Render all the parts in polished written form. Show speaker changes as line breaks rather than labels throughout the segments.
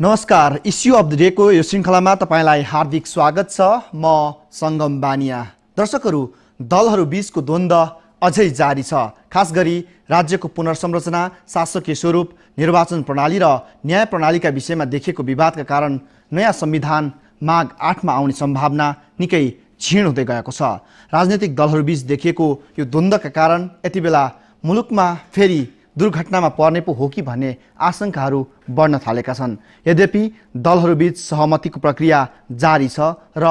नमस्कार, issue of the डेको यो श्रृङ्खलामा तपाईलाई हार्दिक स्वागत छ। म सङ्गम बानिया। दर्शकहरू, दलहरू बीचको द्वन्द्व अझै जारी छ। खास गरी राज्यको पुनर्संरचना, शासकीय स्वरूप, निर्वाचन प्रणाली र न्याय प्रणालीका विषयमा देखिएको विवादका कारण नयाँ संविधान माघ 8 मा आउने सम्भावना निकै क्षीण हुँदै गएको छ। राजनीतिक दलहरू बीच देखिएको यो द्वन्द्वका कारण यति बेला मुलुकमा फेरि दुर्घटनामा पर्ने पो हो कि भन्ने आशंकाहरू बढ्न थालेका छन्। यद्यपि दलहरूबीच सहमतिको प्रक्रिया जारी छ र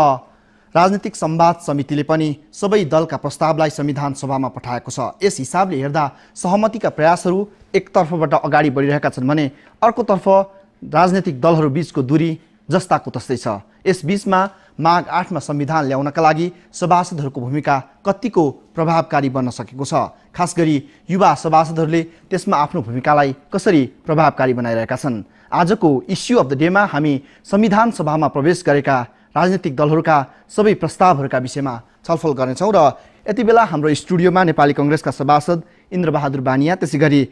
राजनीतिक संवाद समितिले पनि सबै दलका प्रस्तावलाई संविधान सभामा पठाएको छ। यस हिसाबले हेर्दा सहमतिका प्रयासहरू एकतर्फबाट अगाडि बढिरहेका छन् भने अर्कोतर्फ राजनीतिक दलहरूबीचको दूरी जस्ताको तस्तै छ। यस बीचमा माघ 8 मा संविधान ल्याउनका लागि सभासदहरूको भूमिका कतिको प्रभावकारी बन्न सकेको छ। खास गरी युवा सभासदहरूले त्यसमा आफ्नो भूमिकालाई कसरी प्रभावकारी बनाइरहेका छन्। आजको इस्यु अफ द डेमा हामी संविधान सभामा प्रवेश गरेका राजनीतिक दलहरूका सबै प्रस्तावहरूका विषयमा छलफल गर्नेछौँ र यति बेला हाम्रो स्टुडियोमा नेपाली कांग्रेसका सभासद इन्द्रबहादुर बानिया, त्यसै गरी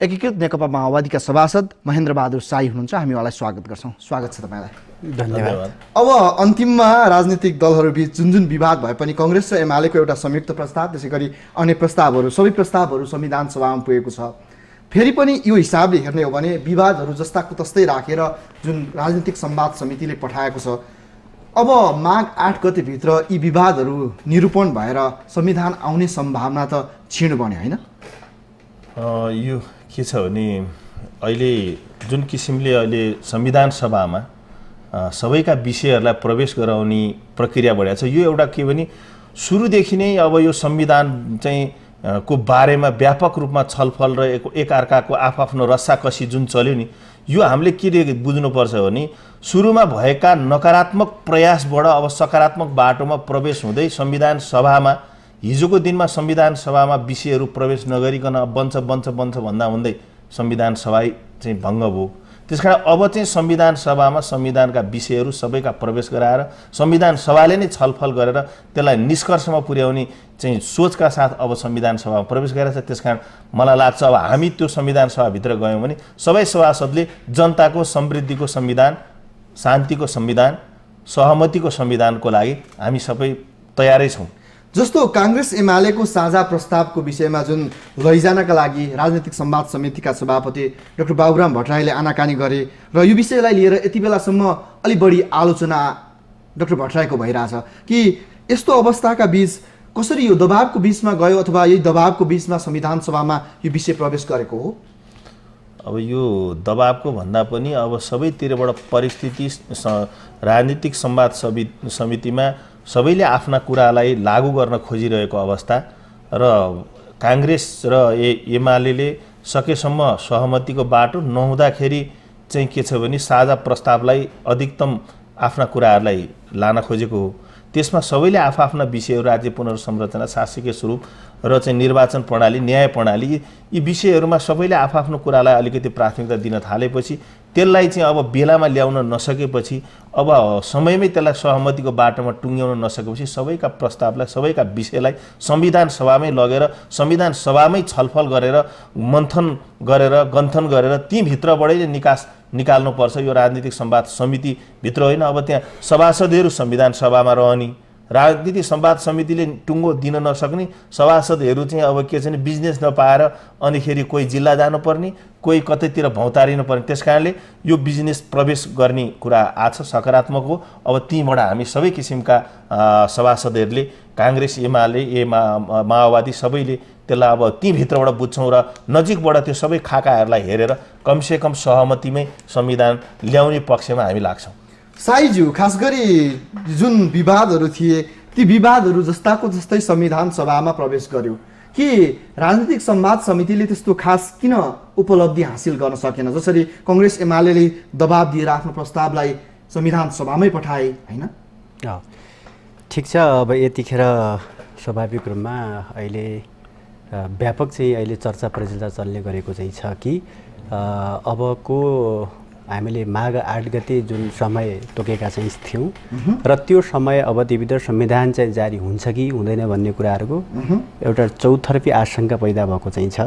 एकीकृत नेकपा माओवादीका सभासद महेन्द्र बहादुर शाही हुनुहुन्छ। हामी उहाँलाई स्वागत गर्छौँ। स्वागत छ तपाईँलाई।
धन्यवाद।
अब अन्तिममा राजनीतिक दलहरूबीच जुन विवाद भए पनि कांग्रेस र एमालेको एउटा संयुक्त प्रस्ताव, त्यसै गरी अन्य प्रस्तावहरू सबै प्रस्तावहरू संविधान सभामा पुगेको छ। फेरि पनि यो हिसाबले हेर्ने हो भने विवादहरू जस्ताको तस्तै राखेर जुन राजनीतिक संवाद समितिले पठाएको छ, अब माघ 8 गतेभित्र यी विवादहरू निरूपण भएर संविधान आउने सम्भावना त क्षीण बन्यो, होइन?
यो के छ भने अहिले जुन किसिमले अहिले संविधान सभामा सबैका विषयहरूलाई प्रवेश गराउने प्रक्रिया बढेको छ, यो एउटा के भने सुरुदेखि नै अब यो संविधान चाहिँ को बारेमा व्यापक रूपमा छलफल र एकअर्काको आफ्नो रस्साकसी जुन चल्यो नि, यो हामीले के बुझ्नुपर्छ भने सुरुमा भएका नकारात्मक प्रयासबाट अब सकारात्मक बाटोमा प्रवेश हुँदै संविधान सभामा हिजोको दिनमा संविधान सभामा विषयहरू प्रवेश नगरिकन बन्छ भन्दा हुँदै संविधान सभा चाहिँ भङ्ग भयो। त्यसकारण अब चाहिँ संविधान सभामा संविधानका विषयहरू सबैका प्रवेश गराएर संविधान सभाले नै छलफल गरेर त्यसलाई निष्कर्षमा पुर्याउने चाहिँ सोचका साथ अब संविधान सभामा प्रवेश गरेको छ। त्यसकारण मलाई लाग्छ अब हामी त्यो संविधान सभाभित्र गयौँ भने सबै सभासदले जनताको समृद्धिको संविधान, शान्तिको संविधान, सहमतिको संविधानको लागि हामी सबै तयारै छौँ।
जस्तो कांग्रेस एमालेको साझा प्रस्तावको विषयमा जुन लैजानका लागि राजनीतिक संवाद समितिका सभापति डाक्टर बाबुराम भट्टराईले आनाकानी गरे र यो विषयलाई लिएर यति बेलासम्म अलि बढी आलोचना डाक्टर भट्टराईको भइरहेछ कि यस्तो अवस्थाका बीच कसरी यो दबावको बीचमा गयो अथवा यही दबावको बीचमा संविधान सभामा यो विषय प्रवेश गरेको हो?
अब यो दबावको भन्दा पनि अब सबैतिरबाट परिस्थिति राजनीतिक संवाद समितिमा सबैले आफ्ना कुरालाई लागू गर्न खोजिरहेको अवस्था र कांग्रेस र एमाले सकेसम्म सहमतिको बाटो नहुँदाखेरि चाहिँ के छ भने साझा प्रस्तावलाई अधिकतम आफ्ना कुराहरूलाई लान खोजेको हो। त्यसमा सबैले आफ्ना विषयहरू, राज्य पुनर्संरचना, शासकीय स्वरूप र चाहिँ निर्वाचन प्रणाली, न्याय प्रणाली, यी विषयहरूमा सबैले आफ्नो कुरालाई अलिकति प्राथमिकता दिन थालेपछि त्यसलाई चाहिँ अब बेलामा ल्याउन नसकेपछि, अब समयमै त्यसलाई सहमतिको बाटोमा टुङ्ग्याउन नसकेपछि सबैका प्रस्तावलाई, सबैका विषयलाई संविधान सभामै लगेर संविधान सभामै छलफल गरेर गन्थन गरेर तीभित्रबाटै निकाल्नुपर्छ। यो राजनीतिक संवाद समितिभित्र होइन, अब त्यहाँ सभासदहरू संविधान सभामा रहने, राजनीतिक संवाद समितिले टुङ्गो दिन नसक्ने, सभासदहरू चाहिँ अब के छ भने बिजनेस नपाएर अनिखेरि कोही जिल्ला जानुपर्ने, कोही कतैतिर भौतारिनुपर्ने। त्यस कारणले यो बिजनेस प्रवेश गर्ने कुरा आज सकारात्मक हो। अब तीबाट हामी सबै किसिमका सभासदहरूले कांग्रेस, एमाले, माओवादी सबैले त्यसलाई अब तीभित्रबाट बुझ्छौँ र नजिकबाट त्यो सबै खाकाहरूलाई हेरेर कमसेकम सहमतिमै संविधान ल्याउने पक्षमा हामी लाग्छौँ।
साईज्यू, खास गरी जुन विवादहरू थिए ती विवादहरू जस्ताको जस्तै संविधान सभामा प्रवेश गर्यो कि राजनीतिक संवाद समितिले त्यस्तो खास किन उपलब्धि हासिल गर्न सकेन? जसरी कांग्रेस एमाले दबाब दिएर आफ्नो प्रस्तावलाई संविधान सभामै पठाए, होइन?
ठिक छ। अब यतिखेर स्वाभाविक रूपमा अहिले व्यापक चाहिँ अहिले चर्चा प्रचर्चा चल्ने गरेको चाहिँ छ कि अबको हामीले माघ 8 गते जुन समय तोकेका चाहिँ थियौँ र त्यो समय अवधिभित्र संविधान चाहिँ जारी हुन्छ कि हुँदैन भन्ने कुराहरूको एउटा चौतर्फी आशंका पैदा भएको चाहिँ छ।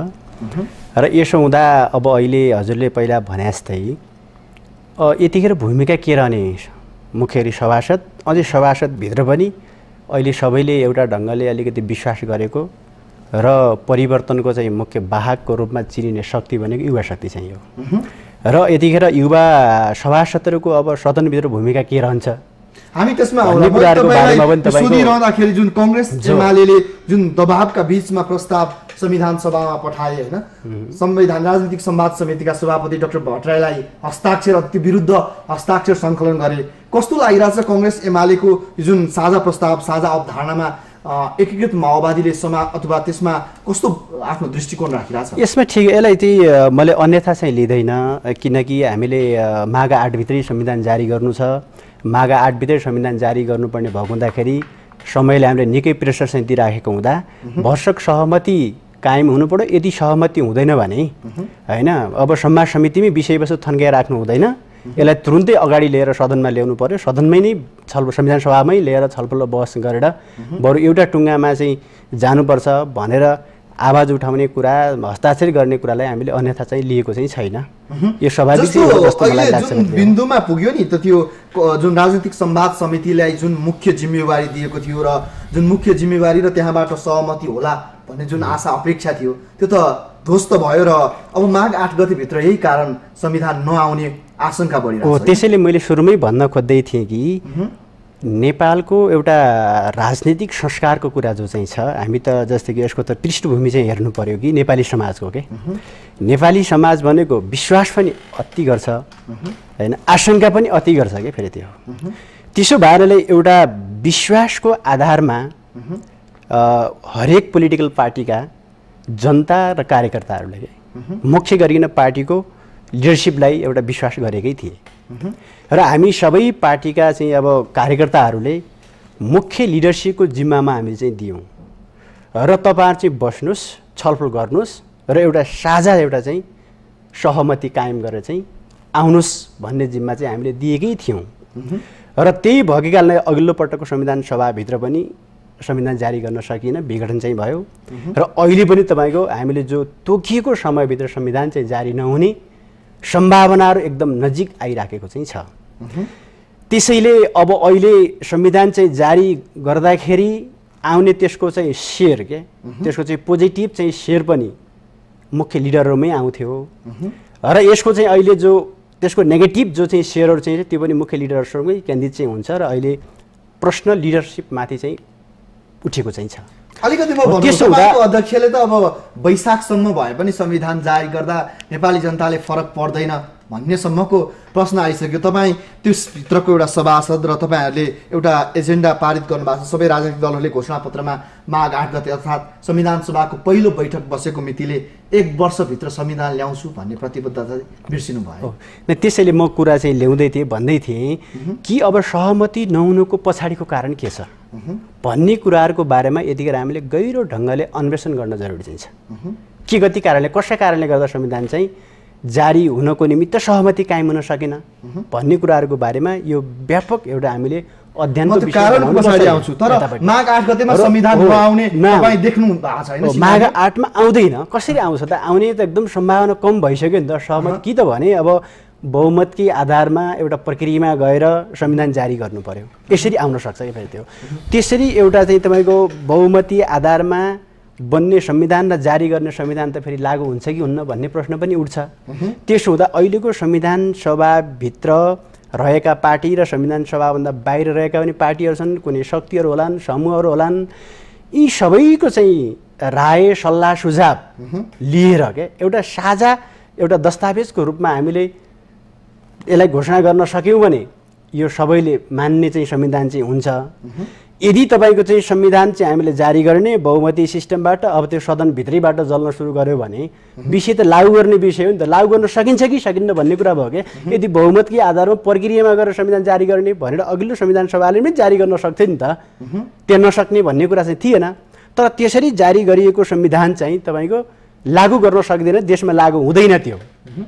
र यसो हुँदा अब अहिले हजुरले पहिला भने जस्तै यतिखेर भूमिका के रहने मुख्य गरी सभासद अझै सभासदभित्र पनि अहिले सबैले एउटा ढङ्गले अलिकति विश्वास गरेको र परिवर्तनको चाहिँ मुख्य वाहकको रूपमा चिनिने शक्ति भनेको युवा शक्ति चाहिँ हो र यतिखेर युवा सभासदहरूको अब सदनभित्र भूमिका के रहन्छ
हामी त्यसमा
सोधिरहँदाखेरि
जुन कांग्रेस एमालेले जुन दबावका बीचमा प्रस्ताव संविधान सभामा पठाए हैन संविधान राजनीतिक संवाद समितिका सभापति डाक्टर भट्टराईलाई हस्ताक्षर अति विरुद्ध हस्ताक्षर संकलन गरे कस्तो लागिरहेछ कांग्रेस एमालेको जुन साझा प्रस्ताव साझा अवधारणामा एकीकृत माओवादीले अथवा त्यसमा कस्तो आफ्नो दृष्टिकोण राखिरहेछ
यसमा ठिक यसलाई चाहिँ मैले अन्यथा चाहिँ लिँदैन किनकि हामीले माघ 8 भित्रै संविधान जारी गर्नु छ माघ 8 भित्रै संविधान जारी गर्नुपर्ने भएको हुँदाखेरि समयले हामीले निकै प्रेसर चाहिँ दिइराखेको हुँदा भरसक सहमति कायम हुनु पर्यो यदि सहमति हुँदैन भने हैन अब समाज समितिमै विषयवस्तु थन्काएर राख्नु हुँदैन यसलाई तुरुन्तै अगाडि लिएर सदनमा ल्याउनु पर्यो सदनमै नै छलफल संविधान सभामै लिएर छलफल बहस गरेर बरु एउटा टुङ्गामा चाहिँ जानुपर्छ भनेर आवाज उठाउने कुरा हस्ताक्षर गर्ने कुरालाई हामीले अन्यथा चाहिँ लिएको चाहिँ छैन यो स्वाभाविक हो जस्तो मलाई लाग्छ
बिन्दुमा पुग्यो नि त त्यो जुन राजनीतिक संवाद समितिलाई जुन मुख्य जिम्मेवारी दिएको थियो र जुन मुख्य जिम्मेवारी र त्यहाँबाट सहमति होला भन्ने जुन आशा अपेक्षा थियो त्यो त ध्वस्त भयो र अब माघ 8 गते भित्र यही कारण संविधान नआउने आशंका बढिरहेको छ
त्यसैले मैले सुरुमै भन्न खोज्दै थिएँ कि नेपालको एउटा राजनीतिक संस्कारको कुरा जो चाहिँ छ हामी त जस्तै कि यसको त पृष्ठभूमि चाहिँ हेर्नु पर्यो कि नेपाली समाजको के नेपाली समाज भनेको विश्वास पनि अति गर्छ हैन आशंका पनि अति गर्छ के फेरि त्यो त्यसो भएरले एउटा विश्वासको आधारमा हरेक पोलिटिकल पार्टीका जनता र कार्यकर्ताहरूले मुख्य गरिकन पार्टीको लिडरसिपलाई एउटा विश्वास गरेकै थिए र हामी सबै पार्टीका चाहिँ अब कार्यकर्ताहरूले मुख्य लिडरसिपको जिम्मामा हामीले चाहिँ दियौँ र तपाईहरु चाहिँ बस्नुस् छलफल गर्नुस् र एउटा साझा एउटा चाहिँ सहमति कायम गरेर चाहिँ आउनुस् भन्ने जिम्मा चाहिँ हामीले दिएकै थियौँ र त्यही भएको कारणले अघिल्लो पटकको संविधान सभाभित्र पनि संविधान जारी गर्न सकिएन विघटन चाहिँ भयो र अहिले पनि तपाईको हामीले जो तोकिएको समयभित्र संविधान चाहिँ जारी नहुने सम्भावनाहरू एकदम नजिक आइराखेको चाहिँ छ त्यसैले अब अहिले संविधान चाहिँ जारी गर्दाखेरि आउने त्यसको चाहिँ शेयर के त्यसको चाहिँ पोजिटिभ चाहिँ शेयर पनि मुख्य लिडरहरूमै आउँथ्यो र यसको चाहिँ अहिले जो त्यसको नेगेटिभ जो चाहिँ शेयरहरू चाहिँ त्यो पनि मुख्य लिडरहरूसँगै केन्द्रित चाहिँ हुन्छ र अहिले प्रश्न लिडरसिपमाथि चाहिँ उठेको चाहिँ छ
अलिकति म भन्छु सभाको अध्यक्षले त अब वैशाखसम्म भए पनि संविधान जारी गर्दा नेपाली जनताले फरक पर्दैन भन्नेसम्मको प्रश्न आइसक्यो तपाईँ त्यसभित्रको एउटा सभासद र तपाईँहरूले एउटा एजेन्डा पारित गर्नुभएको छ सबै राजनीतिक दलहरूले घोषणापत्रमा माघ 8 गते अर्थात् संविधान सभाको पहिलो बैठक बसेको मितिले 1 वर्षभित्र संविधान ल्याउँछु भन्ने प्रतिबद्धता बिर्सिनु भयो
त्यसैले म कुरा चाहिँ ल्याउँदै थिएँ भन्दै थिएँ कि अब सहमति नहुनुको पछाडिको कारण के छ भन्ने कुराहरूको बारेमा यतिखेर हामीले गहिरो ढङ्गले अन्वेषण गर्न जरुरी चाहिँ छ के गति कारणले कसै कारणले गर्दा संविधान चाहिँ जारी हुनको निमित्त सहमति कायम हुन सकेन भन्ने कुराहरूको बारेमा यो व्यापक एउटा हामीले अध्ययनको विषय
कारणको पछाडि आउँछु तर माघ 8 गतेमा संविधान नआउने तपाई देख्नु भएको छैन
माघ 8 मा आउँदैन कसरी आउँछ त आउने त एकदम सम्भावना कम भइसक्यो नि त सहमति कि त भने अब बहुमतकै आधारमा एउटा प्रक्रियामा गएर संविधान जारी गर्नु पर्यो यसरी आउन सक्छ के फेरि त्यो त्यसरी एउटा चाहिँ तपाईको बहुमती आधारमा बन्ने संविधान र जारी गर्ने संविधान त फेरि लागू हुन्छ कि हुन्न भन्ने प्रश्न पनि उठ्छ त्यसो हुँदा अहिलेको संविधान सभाभित्र रहेका पार्टी र संविधान सभाभन्दा बाहिर रहेका पनि पार्टीहरू छन् कुनै शक्तिहरू होलान् समूहहरू होलान् यी सबैको चाहिँ राय सल्लाह सुझाव लिएर के एउटा साझा एउटा दस्तावेजको रूपमा हामीले यसलाई घोषणा गर्न सक्यौँ भने यो सबैले मान्ने चाहिँ संविधान चाहिँ हुन्छ यदि तपाईको चाहिँ संविधान चाहिँ हामीले जारी गर्ने बहुमती सिस्टमबाट अब त्यो सदन भित्रैबाट जल्न सुरु गर्यो भने विषय त लागू गर्ने विषय हो नि त लागू गर्न सकिन्छ कि सकिन्न भन्ने कुरा भयो के यदि बहुमतकै आधारमा प्रक्रियामा गरेर संविधान जारी गर्ने भनेर अघिल्लो संविधान सभाले पनि जारी गर्न सक्थ्यो नि त त्यो नसक्ने भन्ने कुरा चाहिँ थिएन तर त्यसरी जारी गरिएको संविधान चाहिँ तपाईको लागू गर्न सक्दैन देशमा लागू हुँदैन त्यो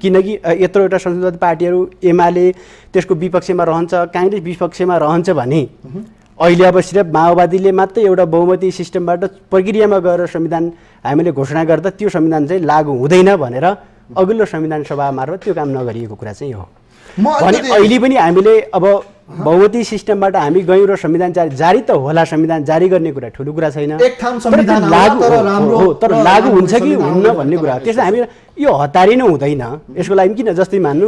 किनकि यत्रो एउटा संसदीय पार्टीहरू एमाले त्यसको विपक्षमा रहन्छ कांग्रेस विपक्षमा रहन्छ भने अहिले अब सिर्फ माओवादीले मात्रै एउटा बहुमती सिस्टमबाट प्रक्रियामा गएर संविधान हामीले घोषणा गर्दा त्यो संविधान चाहिँ लागू हुँदैन भनेर अघिल्लो संविधान सभा मार्फत त्यो काम नगरिएको कुरा चाहिँ हो भने अहिले पनि हामीले अब बहुमती सिस्टमबाट हामी गयौँ र संविधान जारी त होला, संविधान जारी गर्ने कुरा ठुलो कुरा छैन, तर लागू हुन्छ कि हुन्न भन्ने कुरा। त्यसलाई हामी यो हतारी नै हुँदैन। यसको लागि किन जस्तै मान्नु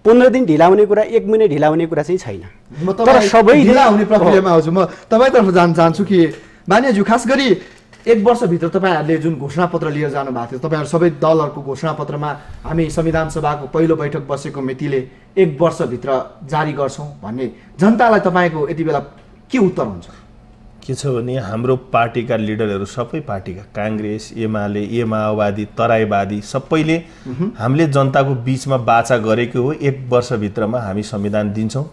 15 दिन ढिला हुने कुरा, 1 महिना ढिला हुने कुरा चाहिँ छैन।
तर सबै ढिला हुने प्रक्रियामा आउँछु। म तपाईँतर्फ जान चाहन्छु कि बानियाज्यू, खास गरी 1 वर्षभित्र तपाईँहरूले जुन घोषणापत्र लिएर जानु भएको थियो, तपाईँहरू सबै दलहरूको घोषणापत्रमा हामी संविधान सभाको पहिलो बैठक बसेको मितिले 1 वर्षभित्र जारी गर्छौँ भन्ने जनतालाई तपाईँको यति बेला के उत्तर हुन्छ?
के छ भने हाम्रो पार्टीका लिडरहरू, सबै पार्टीका, काङ्ग्रेस, एमाले, माओवादी, तराईवादी, सबैले हामीले जनताको बिचमा बाचा गरेको हो 1 वर्षभित्रमा हामी संविधान दिन्छौँ,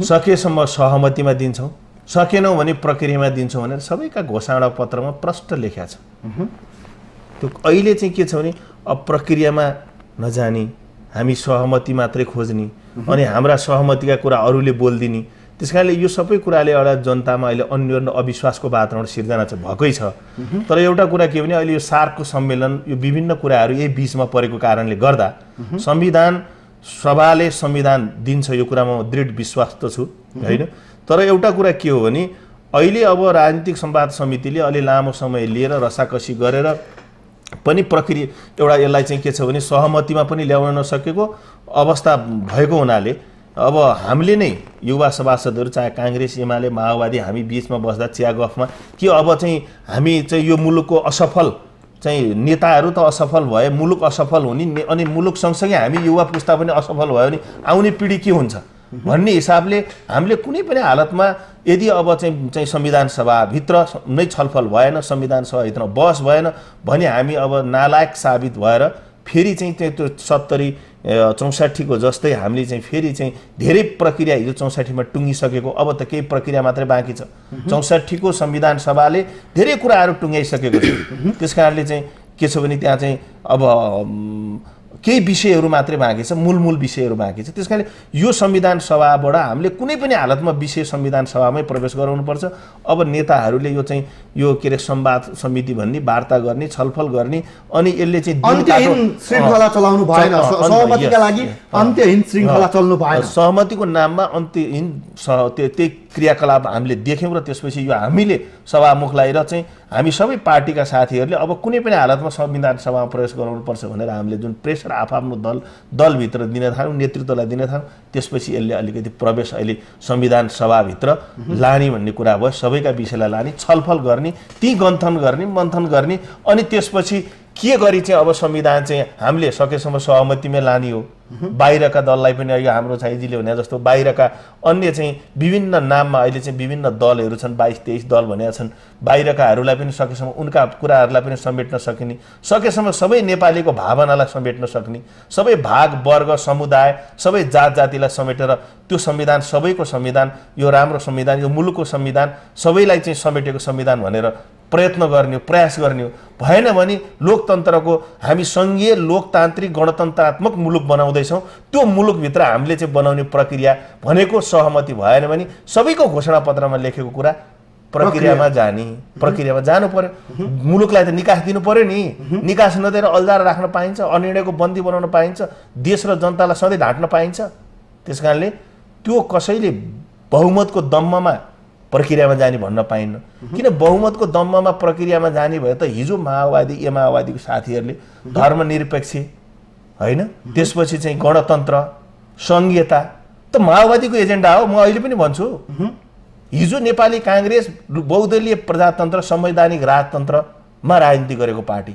सकेसम्म सहमतिमा दिन्छौँ, सकेनौँ भने प्रक्रियामा दिन्छौँ भनेर सबैका घोषणा पत्रमा प्रष्ट लेख्या छ। त्यो अहिले चाहिँ के छ भने अब प्रक्रियामा नजाने, हामी सहमति मात्रै खोज्ने अनि हाम्रा सहमतिका कुरा अरूले बोलिदिने। त्यस कारणले यो सबै कुराले एउटा जनतामा अहिले अन्योन्य अविश्वासको वातावरण सिर्जना चाहिँ भएकै छ। तर एउटा कुरा के भने अहिले यो सार्कको सम्मेलन, यो विभिन्न कुराहरू यही बिचमा परेको कारणले गर्दा संविधान सभाले संविधान दिन्छ, यो कुरामा म दृढ विश्वास त छु, होइन। तर एउटा कुरा के हो भने अहिले अब राजनीतिक संवाद समितिले अलि लामो समय लिएर रसाकसी गरेर पनि प्रक्रिया एउटा यसलाई चाहिँ के छ भने सहमतिमा पनि ल्याउन नसकेको अवस्था भएको हुनाले अब हामीले नै युवा सभासदहरू, चाहे काङ्ग्रेस, एमाले, माओवादी, हामी बिचमा बस्दा चिया गफमा के अब चाहिँ हामी चाहिँ यो मुलुकको असफल चाहिँ नेताहरू त असफल भए, मुलुक असफल हुने अनि मुलुक सँगसँगै हामी युवा पुस्ता पनि असफल भयो भने आउने पिँढी के हुन्छ भन्ने हिसाबले हामीले कुनै पनि हालतमा यदि अब चाहिँ संविधान सभाभित्र नै छलफल भएन, संविधान सभाभित्र बहस भएन भने हामी अब नालायक साबित भएर फेरि चाहिँ त्यो 70-64 को जस्तै हामीले चाहिँ फेरि चाहिँ धेरै प्रक्रिया हिजो 64 मा टुङ्गिसकेको, अब त केही प्रक्रिया मात्रै बाँकी छ। 64 को संविधान सभाले धेरै कुराहरू टुङ्गाइसकेको छ। त्यसकारणले चाहिँ के छ भने त्यहाँ चाहिँ अब केही विषयहरू मात्रै बाँकी छ, मूल विषयहरू बाँकी छ। त्यसकारणले यो संविधान सभाबाट हामीले कुनै पनि हालतमा विषय संविधान सभामै प्रवेश गराउनुपर्छ। अब नेताहरूले यो चाहिँ यो के अरे संवाद समिति भन्ने, वार्ता गर्ने, छलफल गर्ने अनि यसले चाहिँ
अन्त्यहीन श्रृङ्खला चलाउनु भएन, सहमतिका लागि अन्त्यहीन श्रृङ्खला चल्नु भएन।
सहमतिको नाममा अन्त्यहीन त्यही क्रियाकलाप हामीले देख्यौँ र त्यसपछि यो हामीले सभामुखलाई र चाहिँ हामी सबै पार्टीका साथीहरूले अब कुनै पनि हालतमा संविधान सभामा प्रवेश गराउनुपर्छ भनेर हामीले जुन प्रेसर आफ्नो दलभित्र दिन थाल्यौँ, नेतृत्वलाई दिन थाल्यौँ, त्यसपछि यसले अलिकति प्रवेश अहिले संविधान सभाभित्र लाने भन्ने कुरा भयो। सबैका विषयलाई लाने, छलफल गर्ने, ती मन्थन गर्ने अनि त्यसपछि के गरी चाहिँ अब संविधान चाहिँ हामीले सकेसम्म सहमतिमै लाने हो। बाहिरका दललाई पनि अहिले हाम्रो छाइजीले भने जस्तो बाहिरका अन्य चाहिँ विभिन्न नाममा अहिले चाहिँ विभिन्न दलहरू छन्, 22-23 दल भनेका छन्। बाहिरकाहरूलाई पनि सकेसम्म उनका कुराहरूलाई पनि समेट्न सकिने, सकेसम्म सबै नेपालीको भावनालाई समेट्न सक्ने, सबै भाग वर्ग समुदाय सबै जात जातिलाई समेटेर त्यो संविधान सबैको संविधान, यो राम्रो संविधान, यो मुलुकको संविधान, सबैलाई चाहिँ समेटेको संविधान भनेर प्रयत्न गर्ने, प्रयास गर्ने। भएन भने लोकतन्त्रको हामी सङ्घीय लोकतान्त्रिक गणतन्त्रात्मक मुलुक बनाउँदैछौँ, त्यो मुलुकभित्र हामीले चाहिँ बनाउने प्रक्रिया भनेको सहमति भएन भने सबैको घोषणापत्रमा लेखेको कुरा प्रक्रियामा जाने, प्रक्रियामा जानु पर्यो। मुलुकलाई त निकास दिनु पर्यो नि, निकास नदिएर अल्झाएर राख्न पाइन्छ, अनिर्णयको बन्दी बनाउन पाइन्छ, देश र जनतालाई सधैँ ढाँट्न पाइन्छ। त्यस कारणले त्यो कसैले बहुमतको दम्ममा प्रक्रियामा जाने भन्न पाइन्न। किन बहुमतको दम्ममा प्रक्रियामा जाने भए त हिजो माओवादी, माओवादीको साथीहरूले धर्मनिरपेक्ष होइन, त्यसपछि चाहिँ गणतन्त्र, सङ्घीयता त माओवादीको एजेन्डा हो। म अहिले पनि भन्छु, हिजो नेपाली काङ्ग्रेस बहुदलीय प्रजातन्त्र, संवैधानिक राजतन्त्रमा राजनीति गरेको पार्टी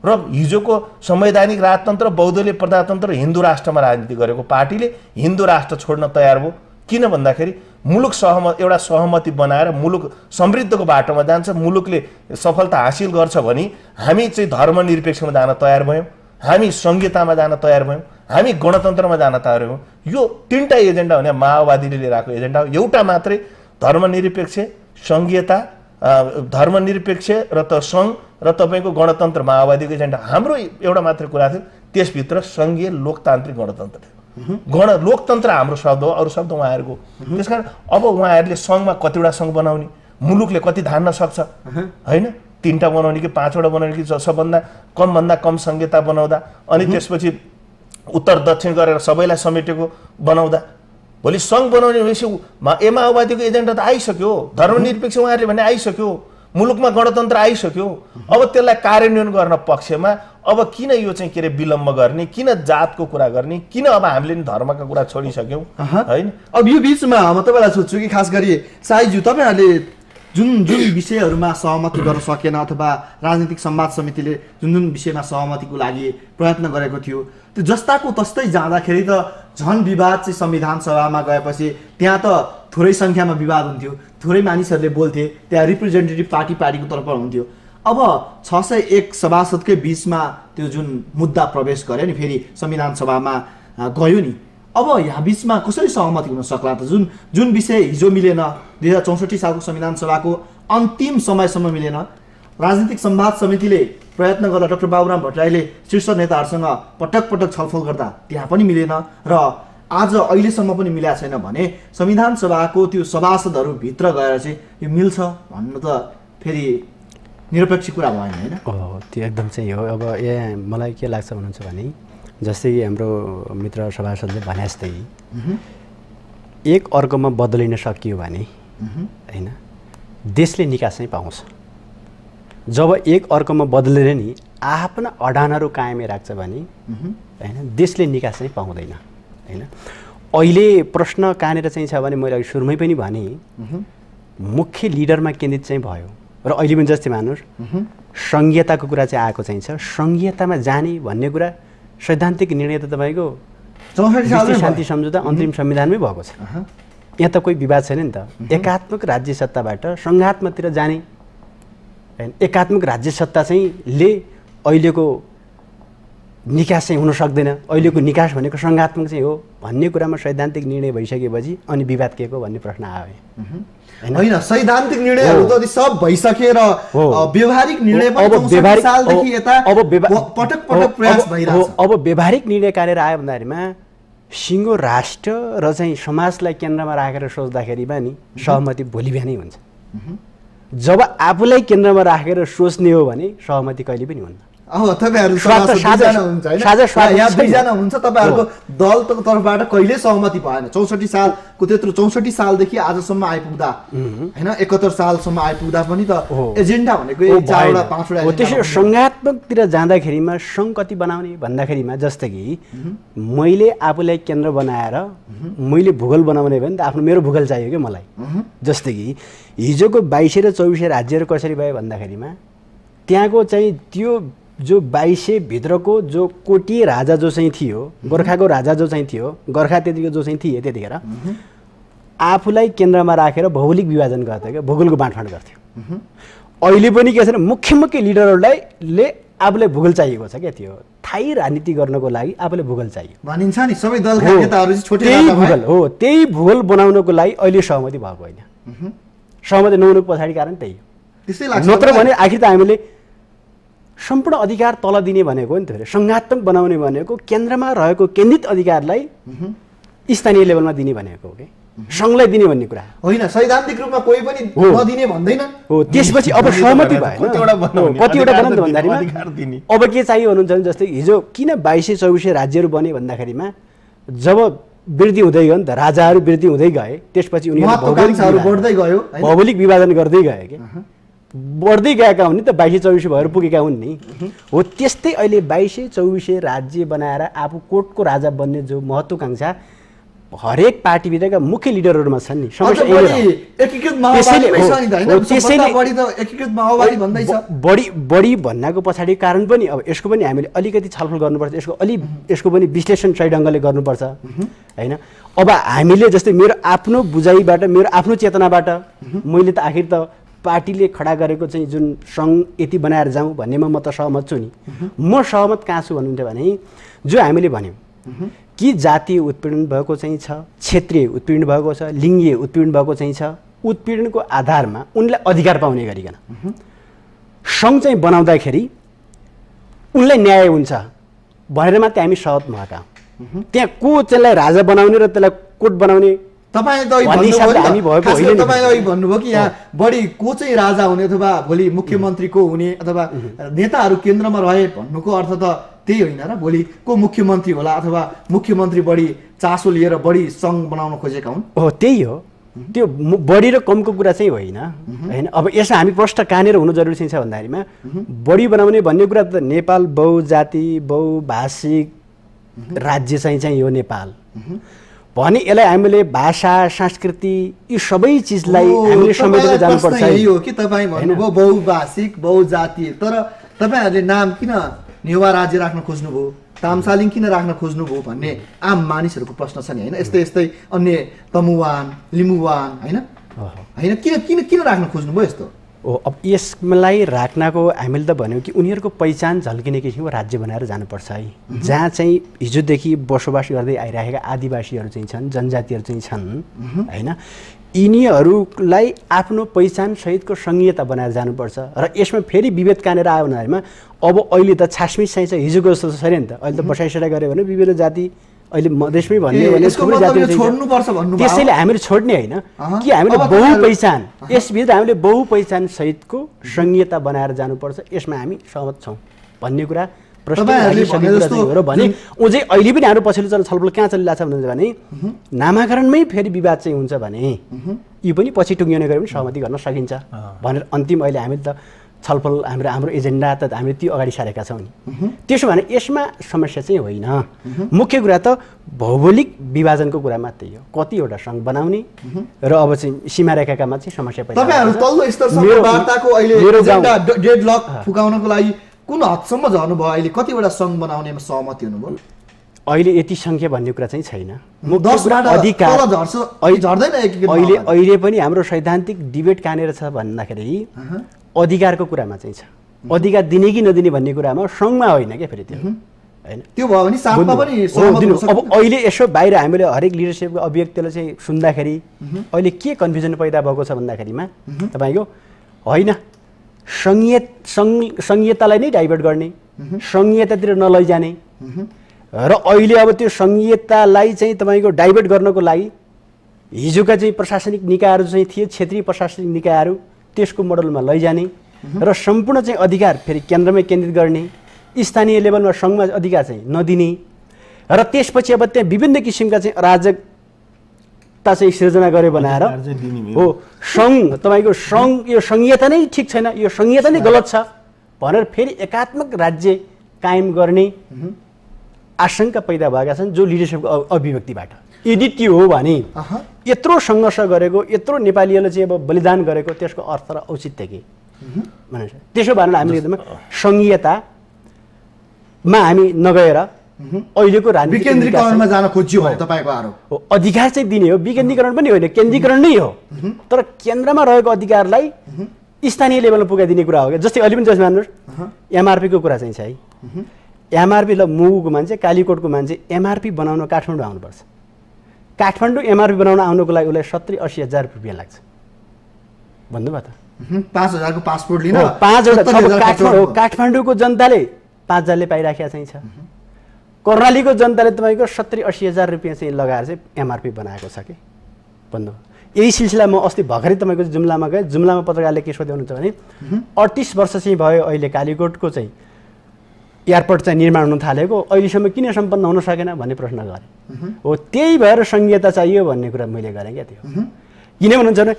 र हिजोको संवैधानिक राजतन्त्र, बहुदलीय प्रजातन्त्र, हिन्दू राष्ट्रमा राजनीति गरेको पार्टीले हिन्दू राष्ट्र छोड्न तयार भयो। किन भन्दाखेरि मुलुक एउटा सहमति बनाएर मुलुक समृद्धको बाटोमा जान्छ, मुलुकले सफलता हासिल गर्छ भने हामी चाहिँ धर्मनिरपेक्षमा जान तयार भयौँ, हामी सङ्घीयतामा जान तयार भयौँ, हामी गणतन्त्रमा जान तयार भयौँ। यो तीनटा एजेन्डा भने माओवादीले लिएर आएको एजेन्डा हो। एउटा मात्रै धर्मनिरपेक्ष, सङ्घीयता, धर्मनिरपेक्ष र त सङ्घ र तपाईँको गणतन्त्र माओवादीको एजेन्डा। हाम्रो एउटा मात्रै कुरा थियो, त्यसभित्र सङ्घीय लोकतान्त्रिक गणतन्त्र थियो। लोकतन्त्र हाम्रो शब्द हो, अरू शब्द उहाँहरूको। त्यसकारण अब उहाँहरूले सङ्घमा कतिवटा सङ्घ बनाउने, मुलुकले कति धान्न सक्छ होइन, 3टा बनाउने कि 5वटा बनाउने कि सबभन्दा कम सङ्घीयता बनाउँदा अनि त्यसपछि उत्तर दक्षिण गरेर सबैलाई समेटेको बनाउँदा भोलि सङ्घ बनाउने भनेपछि माओवादीको एजेन्डा त आइसक्यो, धर्मनिरपेक्ष उहाँहरूले भने आइसक्यो, मुलुकमा गणतन्त्र आइसक्यो। अब त्यसलाई कार्यान्वयन गर्न पक्षमा अब किन यो चाहिँ के अरे विलम्ब गर्ने, किन जातको कुरा गर्ने, किन अब हामीले नि धर्मका कुरा छोडिसक्यौँ होइन।
अब यो बिचमा म तपाईँलाई सोध्छु कि खास गरी साईज्यू तपाईँहरूले जुन विषयहरूमा सहमति गर्न सकेन अथवा राजनीतिक संवाद समितिले जुन विषयमा सहमतिको लागि प्रयत्न गरेको थियो त्यो जस्ताको तस्तै जाँदाखेरि त झन् विवाद चाहिँ संविधान सभामा गएपछि त्यहाँ त थोरै सङ्ख्यामा विवाद हुन्थ्यो, थोरै मानिसहरूले बोल्थे, त्यहाँ रिप्रेजेन्टेटिभ पार्टीको तर्फबाट हुन्थ्यो। अब 601 सभासदकै बिचमा त्यो जुन मुद्दा प्रवेश गर्यो नि फेरि संविधान सभामा गयो नि, अब यहाँ बिचमा कसरी सहमति हुन सक्ला त? जुन विषय हिजो मिलेन, 2064 सालको संविधान सभाको अन्तिम समयसम्म मिलेन, राजनीतिक संवाद समितिले प्रयत्न गर्दा डाक्टर बाबुराम भट्टराईले शीर्ष नेताहरूसँग पटक पटक छलफल गर्दा त्यहाँ पनि मिलेन र आज अहिलेसम्म पनि मिलेको छैन भने संविधान सभाको त्यो सभासदहरू भित्र गएर चाहिँ यो मिल्छ भन्नु त फेरि निरपेक्ष कुरा भएन होइन?
त्यो एकदम चाहिँ हो। अब मलाई के लाग्छ भन्नुहुन्छ भने जस्तै हाम्रो मित्र सभासदले भने जस्तै एक अर्कोमा बदलिन सकियो भने होइन देशले निकास चाहिँ पाउँछ। जब एक अर्कोमा बदलेर नि आफ्ना अडानहरू कायमै राख्छ भने होइन देशले निकास चाहिँ पाउँदैन होइन। अहिले प्रश्न कहाँनिर चाहिँ छ भने मैले अघि सुरुमै पनि भने मुख्य लिडरमा केन्द्रित चाहिँ भयो र अहिले पनि जस्तै मान्नुहोस् सङ्घीयताको कुरा चाहिँ आएको चाहिँ छ। सङ्घीयतामा जाने भन्ने कुरा सैद्धान्तिक निर्णय त तपाईँको शान्ति सम्झौता अन्तरिम संविधानमै भएको छ। यहाँ त कोही विवाद छैन नि त। एकात्मक राज्य सत्ताबाट सङ्घात्मकतिर जाने होइन, एकात्मक राज्य सत्ता चाहिँ ले अहिलेको निकास चाहिँ हुन सक्दैन, अहिलेको निकास भनेको सङ्घात्मक चाहिँ हो भन्ने कुरामा सैद्धान्तिक निर्णय भइसकेपछि अनि विवाद के को भन्ने प्रश्न आयो
होइन। सैद्धान्तिक निर्णयहरू त सब भइसकेर व्यवहारिक निर्णय
अब व्यवहारिक निर्णय कहाँनिर आयो भन्दाखेरिमा सिङ्गो राष्ट्र र चाहिँ समाजलाई केन्द्रमा राखेर सोच्दाखेरिमा नि सहमति भोलि बिहानै हुन्छ। जब आफूलाई केन्द्रमा राखेर सोच्ने हो भने सहमति कहिले पनि हुन्न।
तपाईँहरू तपाईँहरूको दलको तर्फबाट कहिले सहमति भएन 64 सालको त्यत्रो 64 सालदेखि आजसम्म आइपुग्दा होइन 71 सालसम्म आइपुग्दा पनि त एजेन्डा भनेको 4-5
त्यसो सङ्घात्मकतिर जाँदाखेरिमा सङ्घ कति बनाउने भन्दाखेरिमा जस्तै कि मैले आफूलाई केन्द्र बनाएर मैले भूगोल बनाउने भने त आफ्नो मेरो भूगोल चाहियो क्या मलाई। जस्तै कि हिजोको 22 र 24 राज्यहरू कसरी भयो भन्दाखेरिमा त्यहाँको चाहिँ त्यो जो 22 भित्रको जो कोटी राजा जो चाहिँ थियो, गोर्खाको राजा जो चाहिँ थियो, गोर्खा त्यतिको जो चाहिँ थिए त्यतिखेर आफूलाई केन्द्रमा राखेर भौगोलिक विभाजन गर्थ्यो क्या, भूगोलको बाँडफाँड गर्थ्यो। अहिले पनि के छैन मुख्य मुख्य लिडरहरूले आफूलाई भूगोल चाहिएको छ क्या, त्यो थाई राजनीति गर्नको लागि आफूलाई भूगोल चाहियो
भनिन्छ नि। सबै दलका नेताहरू
भूगोल हो, त्यही भूगोल बनाउनको लागि अहिले सहमति भएको होइन। सहमति नहुनुको पछाडि कारण त्यही हो। नत्र भने आखिर त हामीले सम्पूर्ण अधिकार तल दिने भनेको नि त सङ्घात्मक बनाउने भनेको केन्द्रमा रहेको केन्द्रित अधिकारलाई स्थानीय लेभलमा दिने भनेको हो कि सङ्घलाई दिने भन्ने कुरा
होइन। सैद्धान्तिक रूपमा कोही पनि नदिने भन्दैन
हो। त्यसपछि अब सहमति भएन कतिवटा बनाउनु भन्दाखेरिमा अब के चाहियो भन्नुहुन्छ भने जस्तै हिजो किन 22-24 राज्यहरू बने भन्दाखेरिमा जब वृद्धि हुँदै गयो नि त, राजाहरू वृद्धि हुँदै गए, त्यसपछि उनीहरू भौगोलिक विभाजन गर्दै गए कि बढ्दै गएका हुन् नि त 22-24 भएर पुगेका हुन् नि। हो त्यस्तै अहिले 22-24 राज्य बनाएर आफू कोटको राजा बन्ने जो महत्त्वाकांक्षा हरेक पार्टीभित्रका मुख्य लिडरहरूमा छन् नि। बढी भन्नको पछाडि कारण पनि अब यसको पनि हामीले अलिकति छलफल गर्नुपर्छ, यसको पनि विश्लेषण सही ढङ्गले गर्नुपर्छ होइन। अब हामीले जस्तै मेरो आफ्नो बुझाइबाट मेरो आफ्नो चेतनाबाट मैले त आखिर त पार्टीले खडा गरेको चाहिँ जुन सङ्घ यति बनाएर जाउँ भन्नेमा म त सहमत छु नि। म सहमत कहाँ छु भन्नुहुन्थ्यो भने जो हामीले भन्यौँ कि जातीय उत्पीडन भएको चाहिँ छ, क्षेत्रीय उत्पीडन भएको छ, लिङ्गीय उत्पीडन भएको चाहिँ छ, उत्पीडनको आधारमा उनलाई अधिकार पाउने गरिकन सङ्घ चाहिँ बनाउँदाखेरि उनलाई न्याय हुन्छ भनेर मात्रै हामी सहमत भएका हौँ। त्यहाँ को त्यसलाई राजा बनाउने र त्यसलाई कोट बनाउने
तपाईँ भन्नुभयो कि यहाँ बढी को चाहिँ राजा हुने अथवा भोलि मुख्यमन्त्री को हुने अथवा नेताहरू केन्द्रमा रहे भन्नुको अर्थ त त्यही होइन र भोलि को मुख्यमन्त्री होला अथवा मुख्यमन्त्री बढी चासो लिएर बढी सङ्घ बनाउन खोजेका हुन्
हो त्यही हो त्यो बढी र कमको कुरा चाहिँ होइन होइन अब यसमा हामी प्रष्ट कहाँनिर हुनु जरुरी चाहिँ छ भन्दाखेरिमा बढी बनाउने भन्ने कुरा त नेपाल बहुजाति बहुभाषिक राज्य चाहिँ यो नेपाल भने यसलाई हामीले भाषा संस्कृति यी सबै चिजलाई हामीले समेटेर जानुपर्छ
यही हो कि तपाईँ भन्नुभयो बहुभाषिक बहुजातीय तर तपाईँहरूले नाम किन नेवा राज्य राख्न खोज्नुभयो तामसालिङ किन राख्न खोज्नुभयो भन्ने आम मानिसहरूको प्रश्न छ नि होइन यस्तै यस्तै अन्य तमुवान लिम्बुवान होइन होइन किन किन किन राख्न खोज्नुभयो यस्तो
हो अब यसलाई राख्नको हामीले त भन्यौँ कि उनीहरूको पहिचान झल्किने किसिमको राज्य बनाएर जानुपर्छ है जहाँ चाहिँ हिजोदेखि बसोबास गर्दै आइरहेका आदिवासीहरू चाहिँ छन् जनजातिहरू चाहिँ छन् होइन यिनीहरूलाई आफ्नो पहिचान सहितको सङ्घीयता बनाएर जानुपर्छ र यसमा फेरि विभेद कहाँनिर आयो भन्दाखेरिमा अब अहिले त छासमिस चाहिँ छ हिजोको जस्तो छ छैन नि त अहिले त बसाइसराई गऱ्यो भने विभिन्न जाति अहिले मधेसमै भन्ने त्यसैले हामीले छोड्ने होइन कि हामीले बहु पहिचान यसभित्र हामीले बहु पहिचान सहितको सङ्घीयता बनाएर जानुपर्छ यसमा हामी सहमत छौँ भन्ने कुरा प्रश्न भने ऊ चाहिँ अहिले पनि हाम्रो पछिल्लो छलफल कहाँ चलिरहेको छ भने नामाकरणमै फेरि विवाद चाहिँ हुन्छ भने यी पनि पछि टुङ्गिने गरे पनि सहमति गर्न सकिन्छ भनेर अन्तिम अहिले हामी त छलफल हाम्रो एजेन्डा त हामीले त्यो अगाडि सारेका छौँ नि त्यसो भने यसमा समस्या चाहिँ होइन मुख्य कुरा त भौगोलिक विभाजनको कुरा मात्रै हो कतिवटा सङ्घ बनाउने र अब चाहिँ सीमारेखामा चाहिँ समस्या पैदा
फुकाउनको लागि कुन हदसम्म झर्नुभयो अहिले कतिवटा सङ्घ बनाउनेमा सहमति हुनुभयो
अहिले यति सङ्ख्या भन्ने कुरा चाहिँ छैन अहिले पनि हाम्रो सैद्धान्तिक डिबेट कहाँनिर छ भन्दाखेरि अधिकारको कुरामा चाहिँ छ अधिकार दिने कि नदिने भन्ने कुरामा सङ्घमा होइन क्या फेरि त्यो होइन
त्यो भयो भने साथमा पनि
अब अहिले यसो बाहिर हामीले हरेक लिडरसिपको अभिव्यक्तिलाई चाहिँ सुन्दाखेरि अहिले के कन्फ्युजन पैदा भएको छ भन्दाखेरिमा तपाईँको होइन सङ्घीयतालाई नै डाइभर्ट गर्ने सङ्घीयतातिर नलैजाने र अहिले अब त्यो सङ्घीयतालाई चाहिँ तपाईँको डाइभर्ट गर्नको लागि हिजोका चाहिँ प्रशासनिक निकायहरू चाहिँ थिए क्षेत्रीय प्रशासनिक निकायहरू त्यसको मोडलमा लैजाने र सम्पूर्ण चाहिँ अधिकार फेरि केन्द्रमै केन्द्रित गर्ने स्थानीय लेभलमा सङ्घमा अधिकार चाहिँ नदिने र त्यसपछि अब त्यहाँ विभिन्न किसिमका चाहिँ अराजकता चाहिँ सिर्जना गरे बनाएर हो सङ्घ तपाईँको सङ्घ यो सङ्घीयता नै ठिक छैन यो सङ्घीयता नै गलत छ भनेर फेरि एकात्मक राज्य कायम गर्ने आशंका पैदा भएका छन् जो लिडरसिपको अभिव्यक्तिबाट यदि त्यो हो भने यत्रो सङ्घर्ष गरेको यत्रो नेपालीहरूले चाहिँ अब बलिदान गरेको त्यसको अर्थ र औचित्य के भनेर त्यसो भएर हामीले एकदमै सङ्घीयतामा हामी नगएर अहिलेको
विकेन्द्रीकरणमा जान खोज्यो भने तपाईँको आरोप
हो अधिकार चाहिँ दिने हो विकेन्द्रीकरण पनि होइन केन्द्रीकरण नै हो तर केन्द्रमा रहेको अधिकारलाई स्थानीय लेभलमा पुगाइदिने कुरा हो क्या जस्तै अहिले पनि जस्तो मान्नुहोस् एमआरपीको कुरा चाहिँ छ है एमआरपी ल मुगुको मान्छे कालीकोटको मान्छे एमआरपी बनाउन काठमाडौँ आउनुपर्छ काठमाडौँ एमआरपी बनाउन आउनुको लागि उसलाई 70-80 हजार रुपियाँ लाग्छ भन्नुभयो त
5,000 को पासपोर्ट लिन
5 काठमाडौँको जनताले 5,000ले पाइराखेका चाहिँ छ कर्णालीको जनताले तपाईँको 70-80 हजार रुपियाँ चाहिँ लगाएर चाहिँ एमआरपी बनाएको छ कि भन्नुभयो यही सिलसिला म अस्ति भर्खरै तपाईँको जुम्लामा गएँ जुम्लामा पत्रकारले के सोध्दै हुनुहुन्छ भने 38 वर्ष चाहिँ भयो अहिले कालीकोटको चाहिँ एयरपोर्ट चाहिँ निर्माण हुन थालेको अहिलेसम्म किन सम्पन्न हुन सकेन भन्ने प्रश्न गरेँ हो त्यही भएर सङ्घीयता चाहियो भन्ने कुरा मैले गरेँ क्या त्यो किन भन्नुहुन्छ भने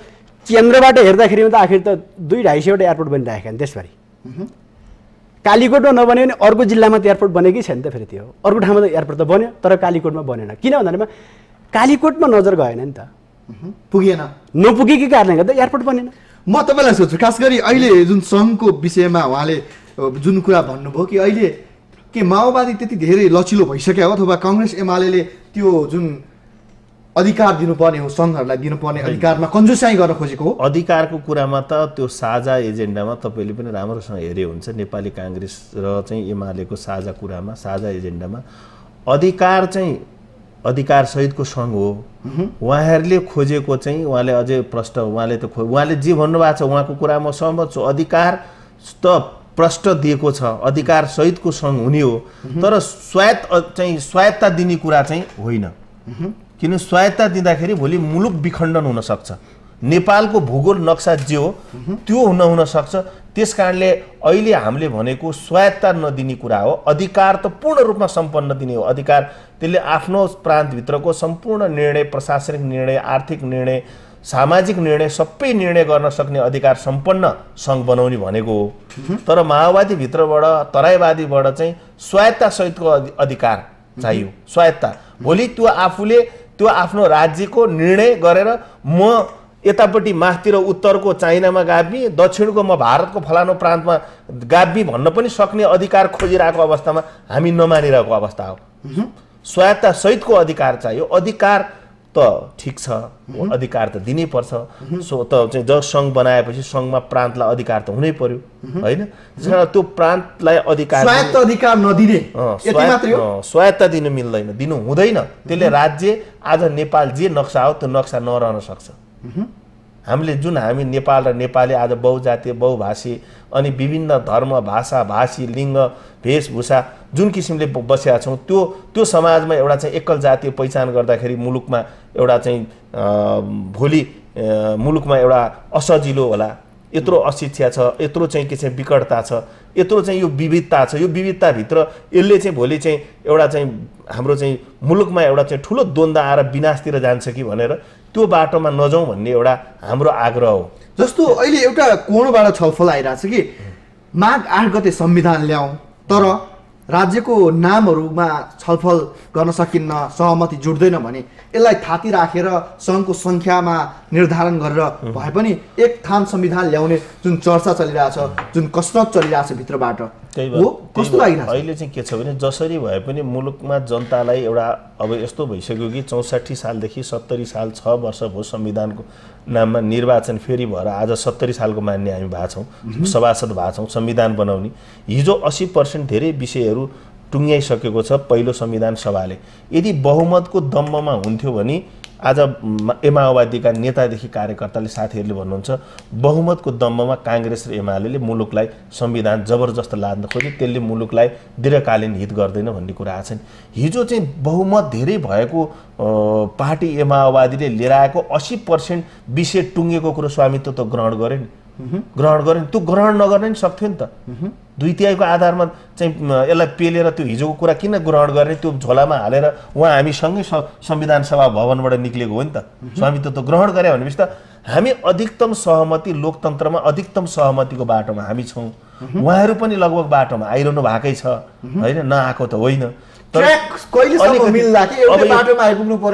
केन्द्रबाट हेर्दाखेरि त आखिर त 200-250 एयरपोर्ट बनिरहेका नि त्यसभरि कालीकोटमा नबन्यो भने अर्को जिल्लामा त एयरपोर्ट बनेकै छैन त फेरि त्यो अर्को ठाउँमा त एयरपोर्ट त बन्यो तर कालीकोटमा बनेन किन भन्दाखेरिमा कालीकोटमा नजर गएन नि त
पुगेन
नपुगेकै कारणले गर्दा एयरपोर्ट बनेन
म तपाईँलाई सोध्छु खास गरी अहिले जुन सङ्घको विषयमा उहाँले जुन कुरा भन्नुभयो कि अहिले के माओवादी त्यति धेरै लचिलो भइसक्यो हो अथवा काङ्ग्रेस एमाले त्यो जुन अधिकार दिनुपर्ने हो सङ्घहरूलाई दिनुपर्ने अधिकारमा कन्जुसाइ गर्न खोजेको हो
अधिकारको कुरामा त त्यो साझा एजेन्डामा तपाईँले पनि राम्रोसँग हेरे हुन्छ नेपाली काङ्ग्रेस र चाहिँ एमालेको साझा कुरामा साझा एजेन्डामा अधिकार चाहिँ अधिकार सहितको सङ्घ हो उहाँहरूले खोजेको चाहिँ उहाँले अझै प्रष्ट उहाँले जे भन्नुभएको छ उहाँको कुरा म सहमत छु अधिकार त प्रष्ट दिएको छ अधिकार सहितको सङ्घ हुने हो तर स्वायत्ता दिने कुरा चाहिँ होइन किन स्वायत्ता दिँदाखेरि भोलि मुलुक विखण्डन हुन सक्छ नेपालको भूगोल नक्सा जे हो त्यो हुन सक्छ त्यसकारणले अहिले हामीले भनेको स्वायत्तता नदिने कुरा हो, अधिकार त पूर्ण रूपमा सम्पन्न दिने हो। अधिकार त्यसले आफ्नो प्रान्तभित्रको सम्पूर्ण निर्णय, प्रशासनिक निर्णय, आर्थिक निर्णय, सामाजिक निर्णय सबै निर्णय गर्न सक्ने अधिकार सम्पन्न सङ्घ बनाउने भनेको हो। तर माओवादीभित्रबाट, तराईवादीबाट चाहिँ स्वायत्तता सहितको अधिकार चाहियो। स्वायत्तता भोलि त्यो आफूले त्यो आफ्नो राज्यको निर्णय गरेर म यतापट्टि माथितिर उत्तरको चाइनामा गाभ्मी, दक्षिणको म भारतको फलानो प्रान्तमा गाभ्मी भन्न पनि सक्ने अधिकार खोजिरहेको अवस्थामा हामी नमानिरहेको अवस्था हो। स्वायत्तता सहितको अधिकार चाहियो। अधिकार त ठिक छ, अधिकार त दिनै पर्छ। सो त चाहिँ जब सङ्घ बनाएपछि सङ्घमा प्रान्तलाई अधिकार त हुनै पर्यो होइन। त्यसकारण त्यो प्रान्तलाई अधिकार
नदिने
स्वायत्तता दिनु मिल्दैन, दिनु हुँदैन। त्यसले राज्य आज नेपाल जे नक्सा हो त्यो नक्सा नरहन सक्छ। हामी नेपाल र नेपाली आज बहुजातीय, बहुभाषी अनि विभिन्न धर्म, भाषा, भाषी, लिङ्ग, वेशभूषा जुन किसिमले बसेका छौँ त्यो समाजमा एउटा चाहिँ एकल जातीय पहिचान गर्दाखेरि मुलुकमा एउटा चाहिँ भोलि मुलुकमा एउटा असजिलो होला, यत्रो अशिक्षा छ, यत्रो चाहिँ के चाहिँ विकटता छ, यत्रो चाहिँ यो विविधता छ। यो विविधताभित्र यसले चाहिँ भोलि चाहिँ एउटा चाहिँ हाम्रो चाहिँ मुलुकमा एउटा चाहिँ ठुलो द्वन्द्व आएर विनाशतिर जान्छ कि भनेर त्यो बाटोमा नजाउँ भन्ने एउटा हाम्रो आग्रह हो।
जस्तो अहिले एउटा कोणबाट छलफल आइरहेछ कि माघ 8 गते संविधान ल्याउँ, तर राज्यको नामहरूमा छलफल गर्न सकिन्न, सहमति जुट्दैन भने यसलाई थाती राखेर सङ्घको सङ्ख्यामा निर्धारण गरेर भए पनि एक थान संविधान ल्याउने जुन चर्चा चलिरहेछ, जुन कसरत चलिरहेछ भित्रबाट, कस्तो लागिरहेछ?
अहिले चाहिँ के छ भने जसरी भए पनि मुलुकमा जनतालाई एउटा अब यस्तो भइसक्यो कि 64 सालदेखि 70 साल 6 वर्ष भयो संविधानको नाममा निर्वाचन फेरि भएर आज 70 सालको मान्ने हामी भएको छौँ, सभासद भएको छौँ, संविधान बनाउने। हिजो 80% धेरै विषयहरू टुङ्ग्याइसकेको छ पहिलो संविधान सभाले। यदि बहुमतको दम्बमा हुन्थ्यो भने आज माओवादीका नेतादेखि कार्यकर्ताले, साथीहरूले भन्नुहुन्छ बहुमतको दम्बमा काङ्ग्रेस र एमाले मुलुकलाई संविधान जबरजस्त लाद्न खोज्यो, त्यसले मुलुकलाई दीर्घकालीन हित गर्दैन भन्ने कुरा आएको छ। हिजो चाहिँ बहुमत धेरै भएको पार्टी माओवादीले लिएर आएको 80% विषय टुङ्गेको कुरो स्वामित्व त ग्रहण गरे नि, त्यो ग्रहण नगर्न नि सक्थ्यो नि त। 2/3 आधारमा चाहिँ यसलाई पेलेर त्यो हिजोको कुरा किन ग्रहण गर्ने, त्यो झोलामा हालेर उहाँ हामीसँगै संविधान सभा भवनबाट निक्लेको हो नि त। स्वामित्व त ग्रहण गरे भनेपछि त हामी अधिकतम सहमति, लोकतन्त्रमा अधिकतम सहमतिको बाटोमा हामी छौँ। उहाँहरू पनि लगभग बाटोमा आइरहनु भएकै छ होइन, नआएको त होइन।
तर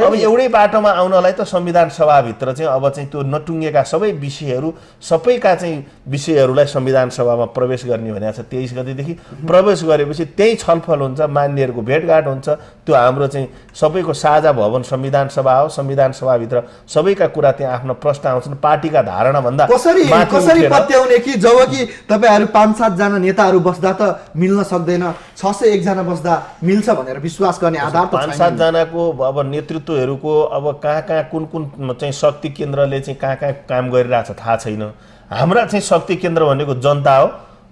अब एउटै बाटोमा आउनलाई त संविधान सभाभित्र चाहिँ अब चाहिँ त्यो नटुङ्गेका सबै विषयहरू, सबैका चाहिँ विषयहरूलाई संविधान सभामा प्रवेश गर्ने भनेको छ। 23 गतेदेखि प्रवेश गरेपछि त्यही छलफल हुन्छ, मान्यहरूको भेटघाट हुन्छ। त्यो हाम्रो चाहिँ सबैको साझा भवन संविधान सभा हो। संविधान सभाभित्र सबैका कुरा त्यहाँ आफ्नो प्रश्न आउँछन्। पार्टीका धारणा भन्दा
कसरी पत्याउने कि जब कि तपाईहरु 5-7 जना नेताहरू बस्दा त मिल्न सक्दैन, 601 जना बस्दा मिल्छ भनेर विश्वास गर्ने आधार त छैन।
5-7 जनाको अब नेतृत्वहरूको अब कहाँ कुन चाहिँ शक्ति केन्द्रले चाहिँ कहाँ काम गरिरहेछ थाहा छैन। हाम्रा चाहिँ शक्ति केन्द्र भनेको जनता हो,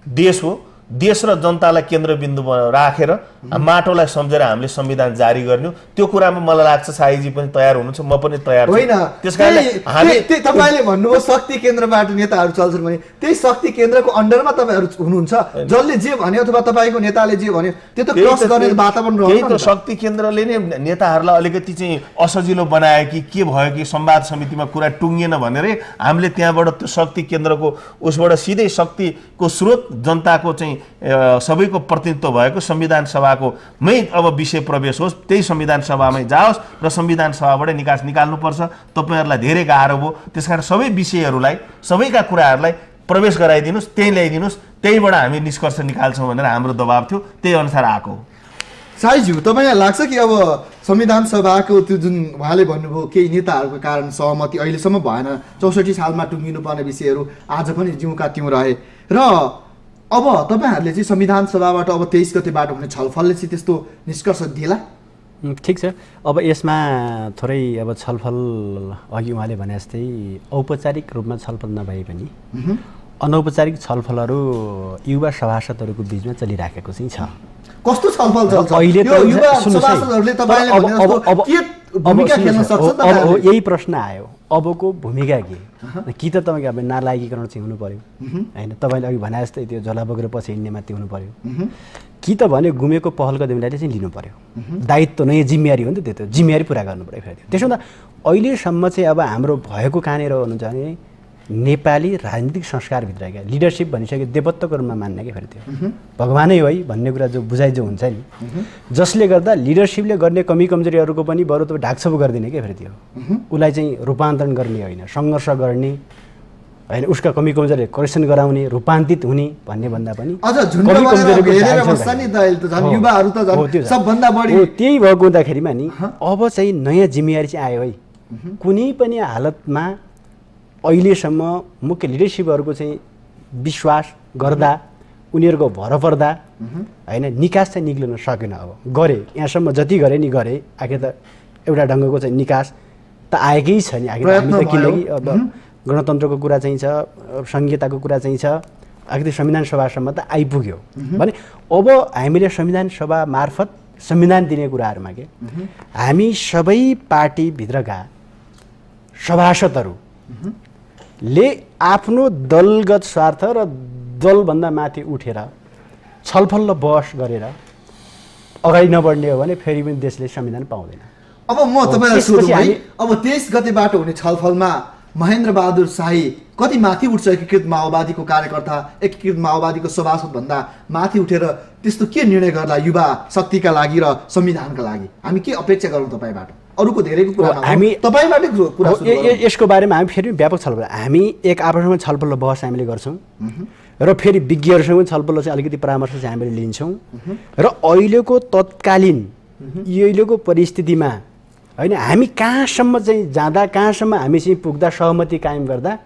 देश हो। देश र जनतालाई केन्द्रबिन्दु राखेर माटोलाई सम्झेर हामीले संविधान जारी गर्नु, त्यो कुरामा मलाई लाग्छ साईजी पनि तयार हुनुहुन्छ, म पनि तयार छु।
होइन, त्यसकारणले हामी तपाईले भन्नुभयो शक्ति केन्द्रबाट नेताहरू चल्छन् भने त्यही शक्ति केन्द्रको अन्डरमा तपाईहरु हुनुहुन्छ। जसले जे भन्यो अथवा तपाईको नेताले जे भन्यो त्यो त क्रस गर्ने वातावरण रहन्छ।
त्यही त शक्ति केन्द्रले नै नेताहरूलाई अलिकति चाहिँ असजिलो बनायो कि के भयो कि संवाद समितिमा कुरा टुङ्गिएन भनेर हामीले त्यहाँबाट त्यो शक्ति केन्द्रको उसबाट सिधै शक्तिको स्रोत जनताको चाहिँ सबैको प्रतिनिधित्व भएको संविधान सभाको मै अब विषय प्रवेश होस्, त्यही संविधान सभामै जाओस् र संविधान सभाबाट निकास निकाल्नुपर्छ। तपाईहरुलाई धेरै गाह्रो भयो, त्यसकारण सबै विषयहरूलाई, सबैका कुराहरूलाई प्रवेश गराइदिनुस्, त्यही ल्याइदिनुस्, त्यहीबाट हामी निष्कर्ष निकाल्छौँ भनेर हाम्रो दबाब थियो, त्यही अनुसार आएको हो।
साईज्यू, तपाईलाई लाग्छ कि अब संविधान सभाको त्यो जुन उहाँले भन्नुभयो केही नेताहरूको कारण सहमति अहिलेसम्म भएन, 64 सालमा टुङ्गिनुपर्ने विषयहरू आज पनि जिउँका त्यौँ रहे र अब तपाईहरुले चाहिँ संविधान सभाबाट अब 23 गतेबाट हुने छलफलले चाहिँ त्यस्तो निष्कर्ष दिला?
ठिक छ। अब यसमा थोरै अब छलफल अघि उहाँले भने जस्तै औपचारिक रूपमा छलफल नभए पनि अनौपचारिक छलफलहरू युवा सभासदहरूको बीचमा चलिराखेको चाहिँ छ।
कस्तो छलफल चल्छ?
अहिले
युवा सभासदहरूले तपाईले भने जस्तो के भूमिका खेल्न सक्छ
अब यही प्रश्न आयो, अबको भूमिका के? कि त तपाईँको अब नालायकीकरण चाहिँ हुनु पर्यो होइन, तपाईँले अघि भने जस्तै त्यो झोला बोकेर पछि हिँड्ने माथि हुनु पर्यो, कि त भने गुमेको पहल कदमीलाई चाहिँ लिनु पर्यो, दायित्व नयाँ जिम्मेवारी हो नि त, त्यो त जिम्मेवारी पुरा गर्नु पर्यो फेरि। त्यसो हुँदा अहिलेसम्म चाहिँ अब हाम्रो भएको कहाँनिर हुनुहुन्छ भने नेपाली राजनीतिक संस्कारभित्रका लिडरसिप भनिसके देवत्वको रूपमा मान्ने क्या फेरि त्यो भगवानै हो है भन्ने कुरा जो बुझाइ जो हुन्छ नि, जसले गर्दा लिडरसिपले गर्ने कमी कमजोरीहरूको पनि बरु तपाईँ ढाकछोप गरिदिने क्या फेरि त्यो उसलाई चाहिँ रूपान्तरण गर्ने होइन, सङ्घर्ष गर्ने होइन, उसका कमी कमजोरी करेक्सन गराउने, रूपान्तरित हुने भन्ने भन्दा पनि त्यही भएको हुँदाखेरिमा नि अब चाहिँ नयाँ जिम्मेवारी चाहिँ आयो है। कुनै पनि हालतमा अहिलेसम्म मुख्य लिडरसिपहरूको चाहिँ विश्वास गर्दा उनीहरूको भर पर्दा होइन निकास चाहिँ निक्लिन सकेन। अब गरे यहाँसम्म जति गरे नि गरे, आखिर त एउटा ढङ्गको चाहिँ निकास त आएकै छ नि आखिर। हामी त किनकि अब गणतन्त्रको कुरा चाहिँ छ, संहिताको कुरा चाहिँ छ, आखिर संविधान सभासम्म त आइपुग्यो भने अब हामीले संविधान सभा मार्फत संविधान दिने कुराहरूमा के हामी सबै पार्टीभित्रका सभासदहरूले आफ्नो दलगत स्वार्थ र दलभन्दा माथि उठेर छलफल र बहस गरेर अगाडि नबढ्ने हो भने फेरि पनि देशले संविधान पाउँदैन।
अब म तपाईँलाई सोधौँ है, अब 23 गतेबाट हुने छलफलमा महेन्द्र बहादुर शाही कति माथि उठ्छ? एकीकृत माओवादीको कार्यकर्ता, एकीकृत माओवादीको सभासदभन्दा माथि उठेर त्यस्तो के निर्णय गर्ला युवा शक्तिका लागि र संविधानका लागि? हामी के अपेक्षा गरौँ तपाईँबाट? अरूको धेरैको कुरा
हामी
तपाईँबाटै कुरा
यसको बारेमा हामी फेरि व्यापक छलफल, हामी एक आपसमा छलफल र बहस हामीले गर्छौँ र फेरि विज्ञहरूसँग छलफल चाहिँ अलिकति परामर्श चाहिँ हामीले लिन्छौँ र अहिलेको तत्कालीन अहिलेको परिस्थितिमा होइन हामी कहाँसम्म चाहिँ जाँदा, कहाँसम्म हामी चाहिँ पुग्दा सहमति कायम गर्दा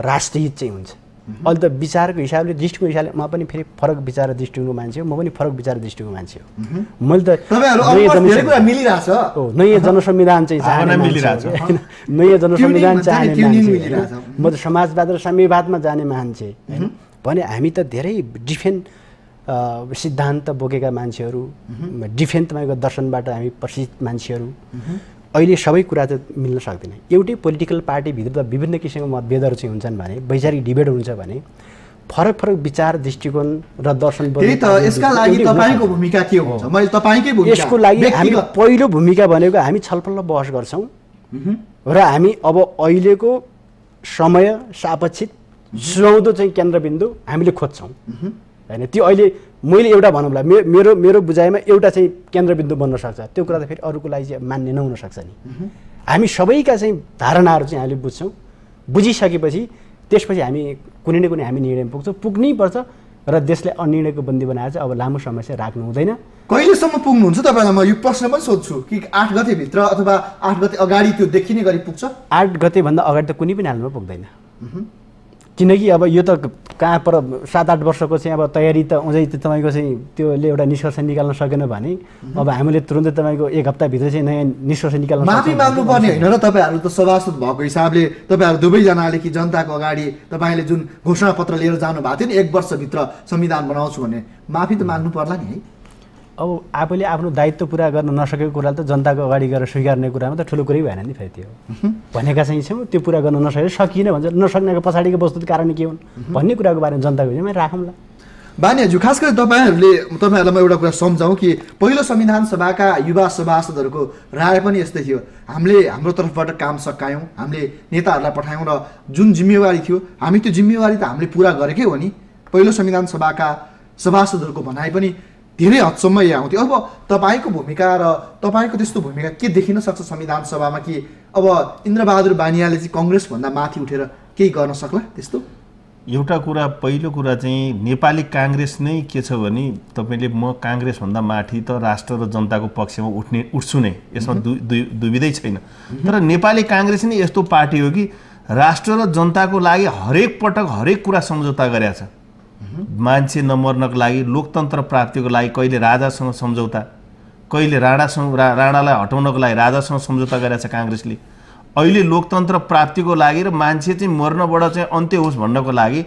राष्ट्रहित चाहिँ हुन्छ। अहिले त विचारको हिसाबले दृष्टिको हिसाबले म पनि फेरि फरक विचार दृष्टिको मान्छे हो, म पनि फरक विचार दृष्टिको मान्छे हो। मैले त नयाँ जनसंविधान चाहिँ चाहने मान्छे, नयाँ जनसंविधान चाहने मान्छे, म त समाजवाद र साम्यवादमा जाने मान्छे होइन भने हामी त धेरै डिफेन्ट सिद्धान्त बोकेका मान्छेहरू, डिफेन्ट तपाईँको दर्शनबाट हामी प्रसिद्ध मान्छेहरू। अहिले सबै कुरा त मिल्न सक्दैन। एउटै पोलिटिकल पार्टीभित्र त विभिन्न किसिमको मतभेदहरू चाहिँ हुन्छन् भने, वैचारिक डिबेट हुन्छ भने फरक फरक विचार दृष्टिकोण र दर्शन
यसका लागि तपाईँको भूमिका के हुन्छ? मैले तपाईँकै भूमिका,
यसको लागि हामी पहिलो भूमिका भनेको हामी छलफल र बहस गर्छौँ र हामी अब अहिलेको समय सापेक्षित सुहाउँदो चाहिँ केन्द्रबिन्दु हामीले खोज्छौँ होइन। त्यो अहिले मैले एउटा भनौँला मेरो मेरो बुझाइमा एउटा चाहिँ केन्द्रबिन्दु बन्न सक्छ, त्यो कुरा त फेरि अरूको लागि चाहिँ मान्य नहुन सक्छ नि। हामी सबैका चाहिँ धारणाहरू चाहिँ हामीले बुझ्छौँ, बुझिसकेपछि त्यसपछि हामी कुनै न कुनै हामी निर्णय पुग्छौँ, पुग्नै पर्छ र देशलाई अनिर्णयको बन्दी बनाएर चाहिँ अब लामो समस्या राख्नु हुँदैन।
कहिलेसम्म पुग्नुहुन्छ तपाईँलाई म यो प्रश्न पनि सोध्छु कि 8 गतेभित्र अथवा 8 गते अगाडि त्यो देखिने गरी पुग्छ?
8 गतेभन्दा अगाडि त कुनै पनि हालमा पुग्दैन, किनकि अब यो त कहाँ पर 7-8 वर्षको चाहिँ अब तयारी त अझै तपाईँको चाहिँ त्योले एउटा निष्कर्ष निकाल्न सकेन भने अब हामीले तुरुन्तै तपाईँको 1 हप्ताभित्र चाहिँ नयाँ निष्कर्ष निकाल्न
माफी माग्नुपर्ने होइन र? तपाईँहरू त सभासद भएको हिसाबले तपाईँहरू दुवैजनाले कि जनताको अगाडि तपाईँले जुन घोषणापत्र लिएर जानु भएको थियो नि 1 वर्षभित्र संविधान बनाउँछु भने, माफी त माग्नु पर्ला नि है?
अब आफूले आफ्नो दायित्व पुरा गर्न नसकेको कुराले त जनताको अगाडि गएर स्वीकार्ने कुरामा त ठुलो कुरै भएन नि फेरि। त्यो भनेका चाहिँ छौँ, त्यो पुरा गर्न नसके सकिएन भन्छ, नसक्नेको पछाडिको वस्तु कारण के हुन् भन्ने कुराको बारेमा जनताको विषयमा राखौँला।
बानियाज्यू, खास गरी तपाईँहरूलाई म एउटा कुरा सम्झाउँ कि पहिलो संविधान सभाका युवा सभासदहरूको राय पनि यस्तै थियो, हामीले हाम्रो तर्फबाट काम सकायौँ, हामीले नेताहरूलाई पठायौँ र जुन जिम्मेवारी थियो हामी त्यो जिम्मेवारी त हामीले पुरा गरेकै हो नि। पहिलो संविधान सभाका सभासदहरूको भनाइ पनि धेरै हदसम्म यही आउँथ्यो। अब तपाईँको भूमिका र तपाईँको त्यस्तो भूमिका के देखिन सक्छ संविधान सभामा कि अब इन्द्रबहादुर बानियाले चाहिँ कङ्ग्रेसभन्दा माथि उठेर केही गर्न सक्ला त्यस्तो?
एउटा कुरा, पहिलो कुरा चाहिँ नेपाली काङ्ग्रेस नै के छ भने तपाईँले म काङ्ग्रेसभन्दा माथि त राष्ट्र र जनताको पक्षमा उठ्छु नै, यसमा दुविधै छैन। तर नेपाली काङ्ग्रेस नै यस्तो पार्टी हो कि राष्ट्र र जनताको लागि हरेक पटक हरेक कुरा सम्झौता गरेका छ। मान्छे नमर्नको लागि, लोकतन्त्र प्राप्तिको लागि कहिले राजासँग सम्झौता, कहिले राणालाई हटाउनको लागि राजासँग सम्झौता गरेको छ काङ्ग्रेसले। अहिले लोकतन्त्र प्राप्तिको लागि र मान्छे चाहिँ मर्नबाट चाहिँ अन्त्य होस् भन्नको लागि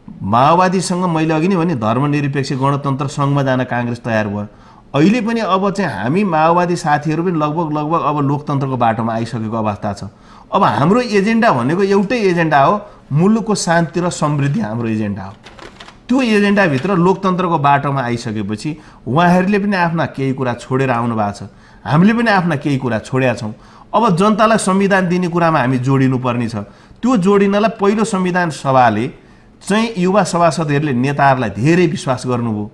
माओवादीसँग मैले अघि नै भने धर्मनिरपेक्ष गणतन्त्र सङ्घमा जान काङ्ग्रेस तयार भयो। अहिले पनि अब चाहिँ हामी माओवादी साथीहरू पनि लगभग अब लोकतन्त्रको बाटोमा आइसकेको अवस्था छ। अब हाम्रो एजेन्डा भनेको एउटै एजेन्डा हो, मुलुकको शान्ति र समृद्धि हाम्रो एजेन्डा हो। त्यो एजेन्डाभित्र लोकतन्त्रको बाटोमा आइसकेपछि उहाँहरूले पनि आफ्ना केही कुरा छोडेर आउनु भएको छ, हामीले पनि आफ्ना केही कुरा छोडेका छौँ। अब जनतालाई संविधान दिने कुरामा हामी जोडिनुपर्ने छ। त्यो जोडिनलाई पहिलो संविधान सभाले चाहिँ युवा सभासदहरूले नेताहरूलाई धेरै विश्वास गर्नुभयो।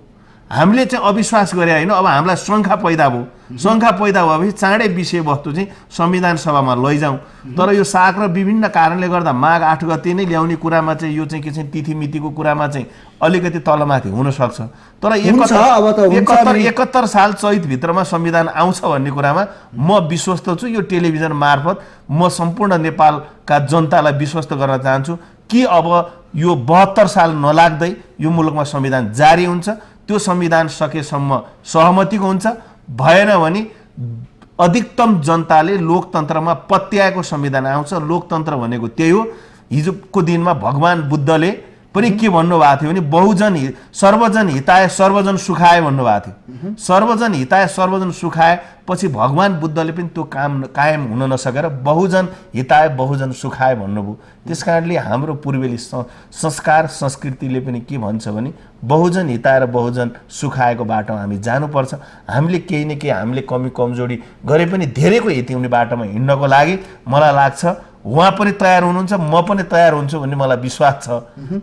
हामीले चाहिँ अविश्वास गरे होइन, अब हामीलाई शङ्का पैदा भयो। शङ्का पैदा भएपछि चाँडै विषयवस्तु चाहिँ संविधान सभामा लैजाउँ। तर यो साग र विभिन्न कारणले गर्दा माघ 8 गते नै ल्याउने कुरामा चाहिँ यो चाहिँ के चाहिँ तिथिमितिको कुरामा चाहिँ अलिकति तलमाथि हुनसक्छ। तर 71 साल चैतभित्रमा संविधान आउँछ भन्ने कुरामा म विश्वस्त छु। यो टेलिभिजन मार्फत म सम्पूर्ण नेपालका जनतालाई विश्वस्त गर्न चाहन्छु कि अब यो 72 साल नलाग्दै यो मुलुकमा संविधान जारी हुन्छ। त्यो संविधान सकेसम्म सहमतिको हुन्छ, भएन भने अधिकतम जनताले लोकतन्त्रमा पत्याएको संविधान आउँछ। लोकतन्त्र भनेको त्यही हो। हिजोको दिनमा भगवान बुद्धले पनि के भन्नुभएको थियो भने बहुजन सर्वजन हिताय सर्वजन सुखाय भन्नुभएको थियो। सर्वजन हिताय सर्वजन सुखाय पछि भगवान बुद्धले पनि त्यो काम कायम हुन नसकेर बहुजन हिताय बहुजन सुखाय भन्नुभयो। त्यस कारणले हाम्रो पूर्वेली संस्कार संस्कृतिले पनि के भन्छ भने बहुजन हिताय र बहुजन सुखाएको बाटोमा हामी जानुपर्छ। हामीले केही न केही हामीले कमी कमजोरी गरे पनि धेरैको हित हुने बाटोमा हिँड्नको लागि मलाई लाग्छ उहाँ पनि तयार हुनुहुन्छ, म पनि तयार हुन्छु भन्ने मलाई विश्वास छ।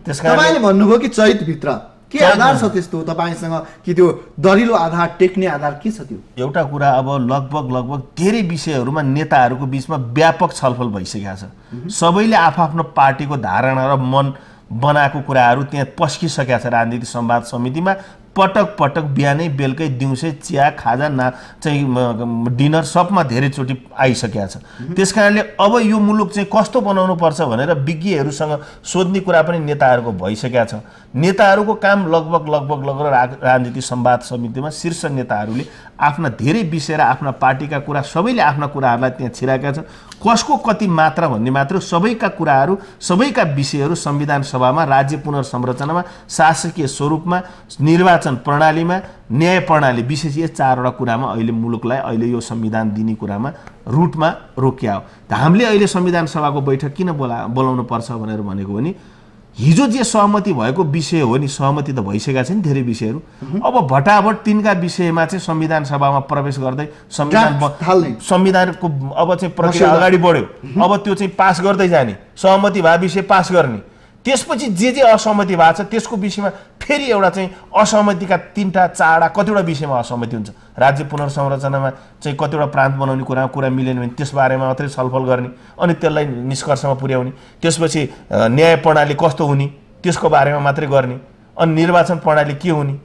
त्यसकारण
तपाईले भन्नुभयो कि चैतभित्र के आधार छ त्यस्तो तपाईसँग कि त्यो दरिलो आधार टेक्ने आधार के छ? त्यो
एउटा कुरा अब लगभग धेरै विषयहरूमा नेताहरूको बीचमा व्यापक छलफल भइसकेको छ। सबैले आफ्नो पार्टीको धारणा र मन बनाएको कुराहरू त्यहाँ पस्किसकेका छ। राजनीति संवाद समितिमा पटक बिहानै बेलुकै दिउँसै चिया खाजा चाहिँ डिनर सबमा धेरैचोटि आइसकेको छ। त्यसकारणले अब यो मुलुक चाहिँ कस्तो बनाउनु पर्छ भनेर विज्ञहरूसँग सोध्ने कुरा पनि नेताहरूको भइसकेको छ। नेताहरूको काम लगभग राजनीति संवाद समितिमा शीर्ष नेताहरूले आफ्ना धेरै विषय र आफ्ना पार्टीका कुरा सबैले आफ्ना कुराहरूलाई त्यहाँ छिराएका छन्। कसको कति मात्रा भन्ने मात्र सबैका कुराहरू सबैका विषयहरू संविधान सभामा, राज्य पुनर्संरचनामा, शासकीय स्वरूपमा, निर्वाचन प्रणालीमा, न्याय प्रणाली, विशेष यो 4वटा कुरामा अहिले मुलुकलाई अहिले यो संविधान दिने कुरामा रुटमा रोकिया हो। हामीले अहिले संविधान सभाको बैठक किन बोलाउनु पर्छ भनेर भनेको भने हिजो जे सहमति भएको विषय हो नि, सहमति त भइसकेका छ नि धेरै विषयहरू। अब भटाभट तिनका विषयमा चाहिँ संविधान सभामा प्रवेश गर्दै संविधानको अब चाहिँ प्रक्रिया अगाडि बढ्यो। अब त्यो चाहिँ पास गर्दै जाने, सहमति भए विषय पास गर्ने, त्यसपछि जे असहमति भएको छ त्यसको विषयमा फेरि एउटा चाहिँ असहमतिका 3टा 4टा कतिवटा विषयमा असहमति हुन्छ। राज्य पुनर्संरचनामा चाहिँ कतिवटा प्रान्त बनाउने कुरा मिलेन भने त्यसबारेमा मात्रै छलफल गर्ने अनि त्यसलाई निष्कर्षमा पुर्याउने। त्यसपछि न्याय प्रणाली कस्तो हुने त्यसको बारेमा मात्रै गर्ने, अनि निर्वाचन प्रणाली के हुने,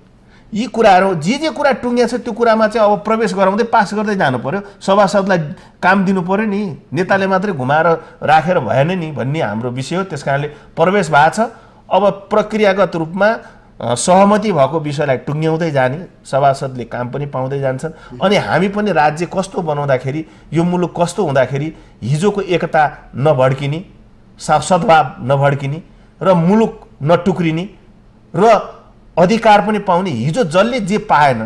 यी कुराहरू जे कुरा टुङ्गिया छ त्यो कुरामा चाहिँ अब प्रवेश गराउँदै पास गर्दै जानु पर्यो। सभासदलाई काम दिनु पर्यो नि, नेताले मात्रै घुमाएर राखेर भएन नि भन्ने हाम्रो विषय हो। त्यसकारणले प्रवेश भएको छ। अब प्रक्रियागत रूपमा सहमति भएको विषयलाई टुङ्ग्याउँदै जाने, सभासदले काम पनि पाउँदै जान्छन्। अनि हामी पनि राज्य कस्तो बनाउँदाखेरि, यो मुलुक कस्तो हुँदाखेरि हिजोको एकता नभड्किने, सद्भाव नभड्किने र मुलुक नटुक्रिने र अधिकार पनि पाउने। हिजो जसले जे पाएन,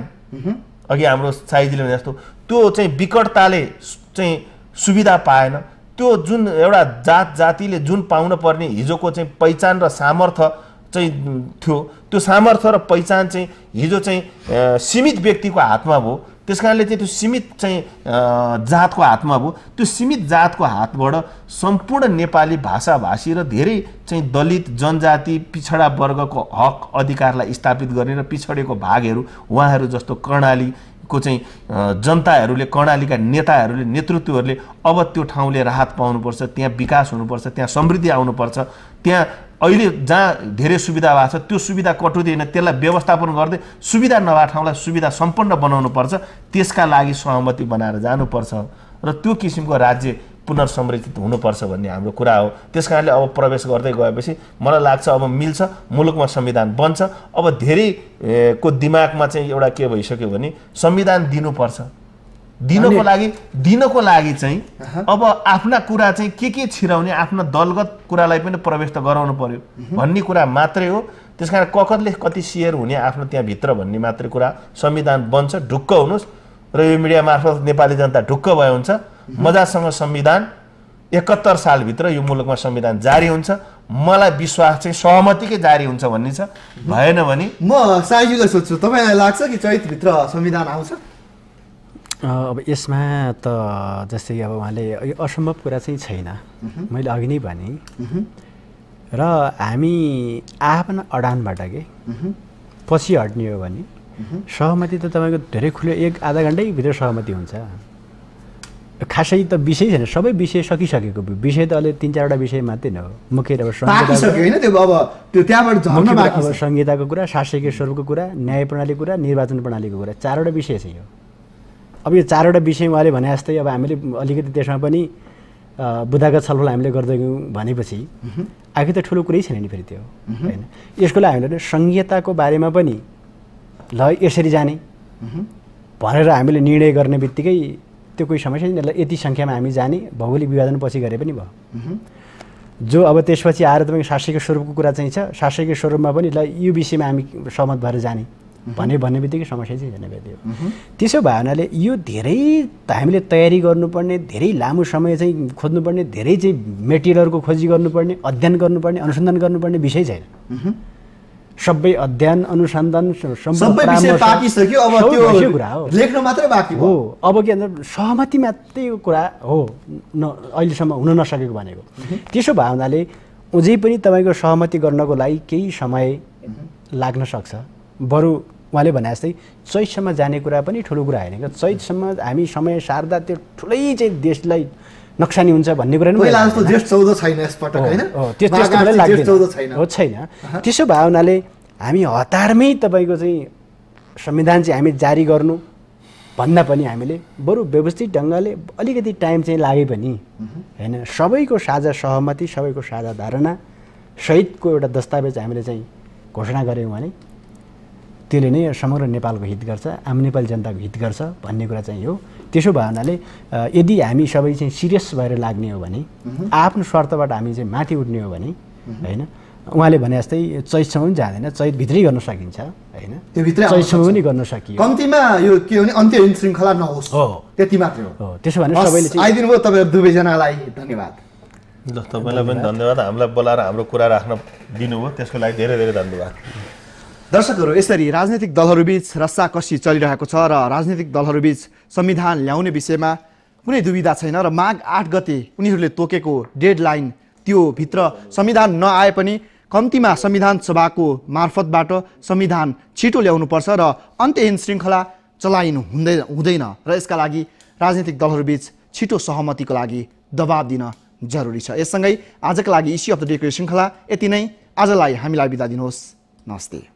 अघि हाम्रो साईजीले भने जस्तो त्यो चाहिँ विकटताले चाहिँ सुविधा पाएन, त्यो जुन एउटा जातिले जुन पाउन पर्ने हिजोको चाहिँ पहिचान र सामर्थ्य चाहिँ थियो, त्यो सामर्थ्य र पहिचान चाहिँ हिजो चाहिँ सीमित व्यक्तिको हातमा भयो। त्यसकारणले चाहिँ त्यो सीमित चाहिँ जातको हातमा भयो। त्यो सीमित जातको हातबाट सम्पूर्ण नेपाली भाषाभाषी र धेरै चाहिँ दलित जनजाति पिछडा वर्गको हक अधिकारलाई स्थापित गर्ने र पिछडेको भागहरू उहाँहरू जस्तो कर्णालीको चाहिँ जनताहरूले, कर्णालीका नेताहरूले, नेतृत्वहरूले अब त्यो ठाउँले राहत पाउनुपर्छ, त्यहाँ विकास हुनुपर्छ, त्यहाँ समृद्धि आउनुपर्छ। त्यहाँ अहिले जहाँ धेरै सुविधा भएको छ त्यो सुविधा कटुँदैन, त्यसलाई व्यवस्थापन गर्दै सुविधा नभएको ठाउँलाई सुविधा सम्पन्न बनाउनुपर्छ। त्यसका लागि सहमति बनाएर जानुपर्छ र त्यो किसिमको राज्य पुनर्संरचित हुनुपर्छ भन्ने हाम्रो कुरा हो। त्यसकारणले अब प्रवेश गर्दै गएपछि मलाई लाग्छ अब मिल्छ, मुलुकमा संविधान बन्छ। अब धेरैको दिमागमा चाहिँ एउटा के भइसक्यो भने संविधान दिनुपर्छ, दिनको लागि चाहिँ अब आफ्ना कुरा चाहिँ के छिराउने आफ्ना दलगत कुरालाई पनि प्रवेश त गराउनु पर्यो भन्ने कुरा मात्रै हो। त्यसकारण ककरले कति सेयर हुने आफ्नो त्यहाँ भित्र भन्ने मात्रै कुरा संविधान बन्छ ढुक्क हुनुहोस् र यो मिडिया मार्फत नेपाली जनता ढुक्क भयो हुन्छ। मजासँग संविधान 71 सालभित्र यो मुलुकमा संविधान जारी हुन्छ। मलाई विश्वास चाहिँ सहमतिकै जारी हुन्छ भन्ने छ। भएन भने
म साइजीलाई सोध्छु तपाईँलाई लाग्छ कि चैतभित्र संविधान आउँछ?
अब यसमा त जस्तै अब उहाँले असम्भव कुरा चाहिँ छैन, मैले अघि नै भने। र हामी आफ्ना अडानबाट पछि हट्ने हो भने सहमति त तपाईँको धेरै खुलो 1-आधा घन्टैभित्र सहमति हुन्छ। खासै त विषय छैन, सबै विषय सकिसकेको विषय त अहिले 3-4वटा विषय मात्रै न हो। मुख्य अब संहिताको कुरा, शासकीय स्वरूपको कुरा, न्याय प्रणालीको कुरा, निर्वाचन प्रणालीको कुरा, 4वटा विषय चाहिँ हो। अब यो 4वटा विषय उहाँले भने जस्तै अब हामीले अलिकति त्यसमा पनि बुदागत छलफल हामीले गर्दैछौँ भनेपछि आखिर त ठुलो कुरै छैन नि फेरि त्यो, होइन? यसको लागि हामीले संहिताको बारेमा पनि ल यसरी जाने भनेर हामीले निर्णय गर्ने बित्तिकै त्यो कोही समस्या छैन। यति सङ्ख्यामा हामी जाने भौगोलिक विभाजन पछि गरे पनि भयो। जो अब त्यसपछि आएर तपाईँको शासकीय स्वरूपको कुरा चाहिँ छ, शासकीय स्वरूपमा पनि ल यो विषयमा हामी सहमत भएर जाने भन्ने बित्तिकै समस्या चाहिँ छैन फेरि। त्यसो भए हुनाले यो धेरै हामीले तयारी गर्नुपर्ने, धेरै लामो समय चाहिँ खोज्नुपर्ने, धेरै चाहिँ मेटेरियलहरूको खोजी गर्नुपर्ने, अध्ययन गर्नुपर्ने, अनुसन्धान गर्नुपर्ने विषय छैन। सबै अध्ययन अनुसन्धान
सबै विषय पाकिसक्यो, अब त्यो
कुरा हो,
लेख्न मात्रै बाँकी
हो। अब के भन्छ सहमति मात्रै कुरा हो अहिलेसम्म हुन नसकेको भनेको। त्यसो भए हुनाले अझै पनि तपाईँको सहमति गर्नको लागि केही समय लाग्न सक्छ। बरु उहाँले भने जस्तै चैतसम्म जाने कुरा पनि ठुलो कुरा होइन क्या। चैतसम्म हामी समय सार्दा त्यो ठुलै चाहिँ देशलाई नक्सानी हुन्छ भन्ने कुरा छैन। त्यसो भए हुनाले हामी हतारमै तपाईँको चाहिँ संविधान चाहिँ हामी जारी गर्नु भन्दा पनि हामीले बरु व्यवस्थित ढङ्गले अलिकति टाइम चाहिँ लागे पनि होइन, सबैको साझा सहमति, सबैको साझा धारणा सहितको एउटा दस्तावेज हामीले चाहिँ घोषणा गऱ्यौँ भने त्यसले नै समग्र नेपालको हित गर्छ, आम नेपाली जनताको हित गर्छ भन्ने कुरा चाहिँ हो। त्यसो भए हुनाले यदि हामी सबै चाहिँ सिरियस भएर लाग्ने हो भने, आफ्नो स्वार्थबाट हामी चाहिँ माथि उठ्ने हो भने होइन, उहाँले भने जस्तै चैतसम्म पनि जाँदैन, चैतभित्रै गर्न सकिन्छ होइन, चैतसम्म पनि गर्न सकियो।
कम्तीमा यो के भने अन्त्यहीन श्रृङ्खला नहोस्, त्यति मात्रै हो। त्यसो भने सबैले चाहिँ आइदिनु भयो। तपाईँ दुवैजनालाई धन्यवाद।
ल तपाईँलाई पनि धन्यवाद, हामीलाई बोलाएर हाम्रो कुरा राख्न दिनुभयो, त्यसको लागि धेरै धेरै धन्यवाद।
दर्शकहरू, यसरी राजनीतिक दलहरूबीच रस्साकसी चलिरहेको छ र राजनीतिक दलहरूबीच संविधान ल्याउने विषयमा कुनै दुविधा छैन र माघ 8 गते उनीहरूले तोकेको डेडलाइन त्यो भित्र संविधान नआए पनि कम्तीमा संविधान सभाको मार्फतबाट संविधान छिटो ल्याउनुपर्छ र अन्त्यहीन श्रृङ्खला चलाइनु हुँदैन र यसका लागि राजनीतिक दलहरूबीच छिटो सहमतिको लागि दबाब दिन जरुरी छ। यससँगै आजका लागि इस्यु अफ द डेको श्रृङ्खला यति नै। आजलाई हामीलाई बिदा दिनुहोस्। नमस्ते।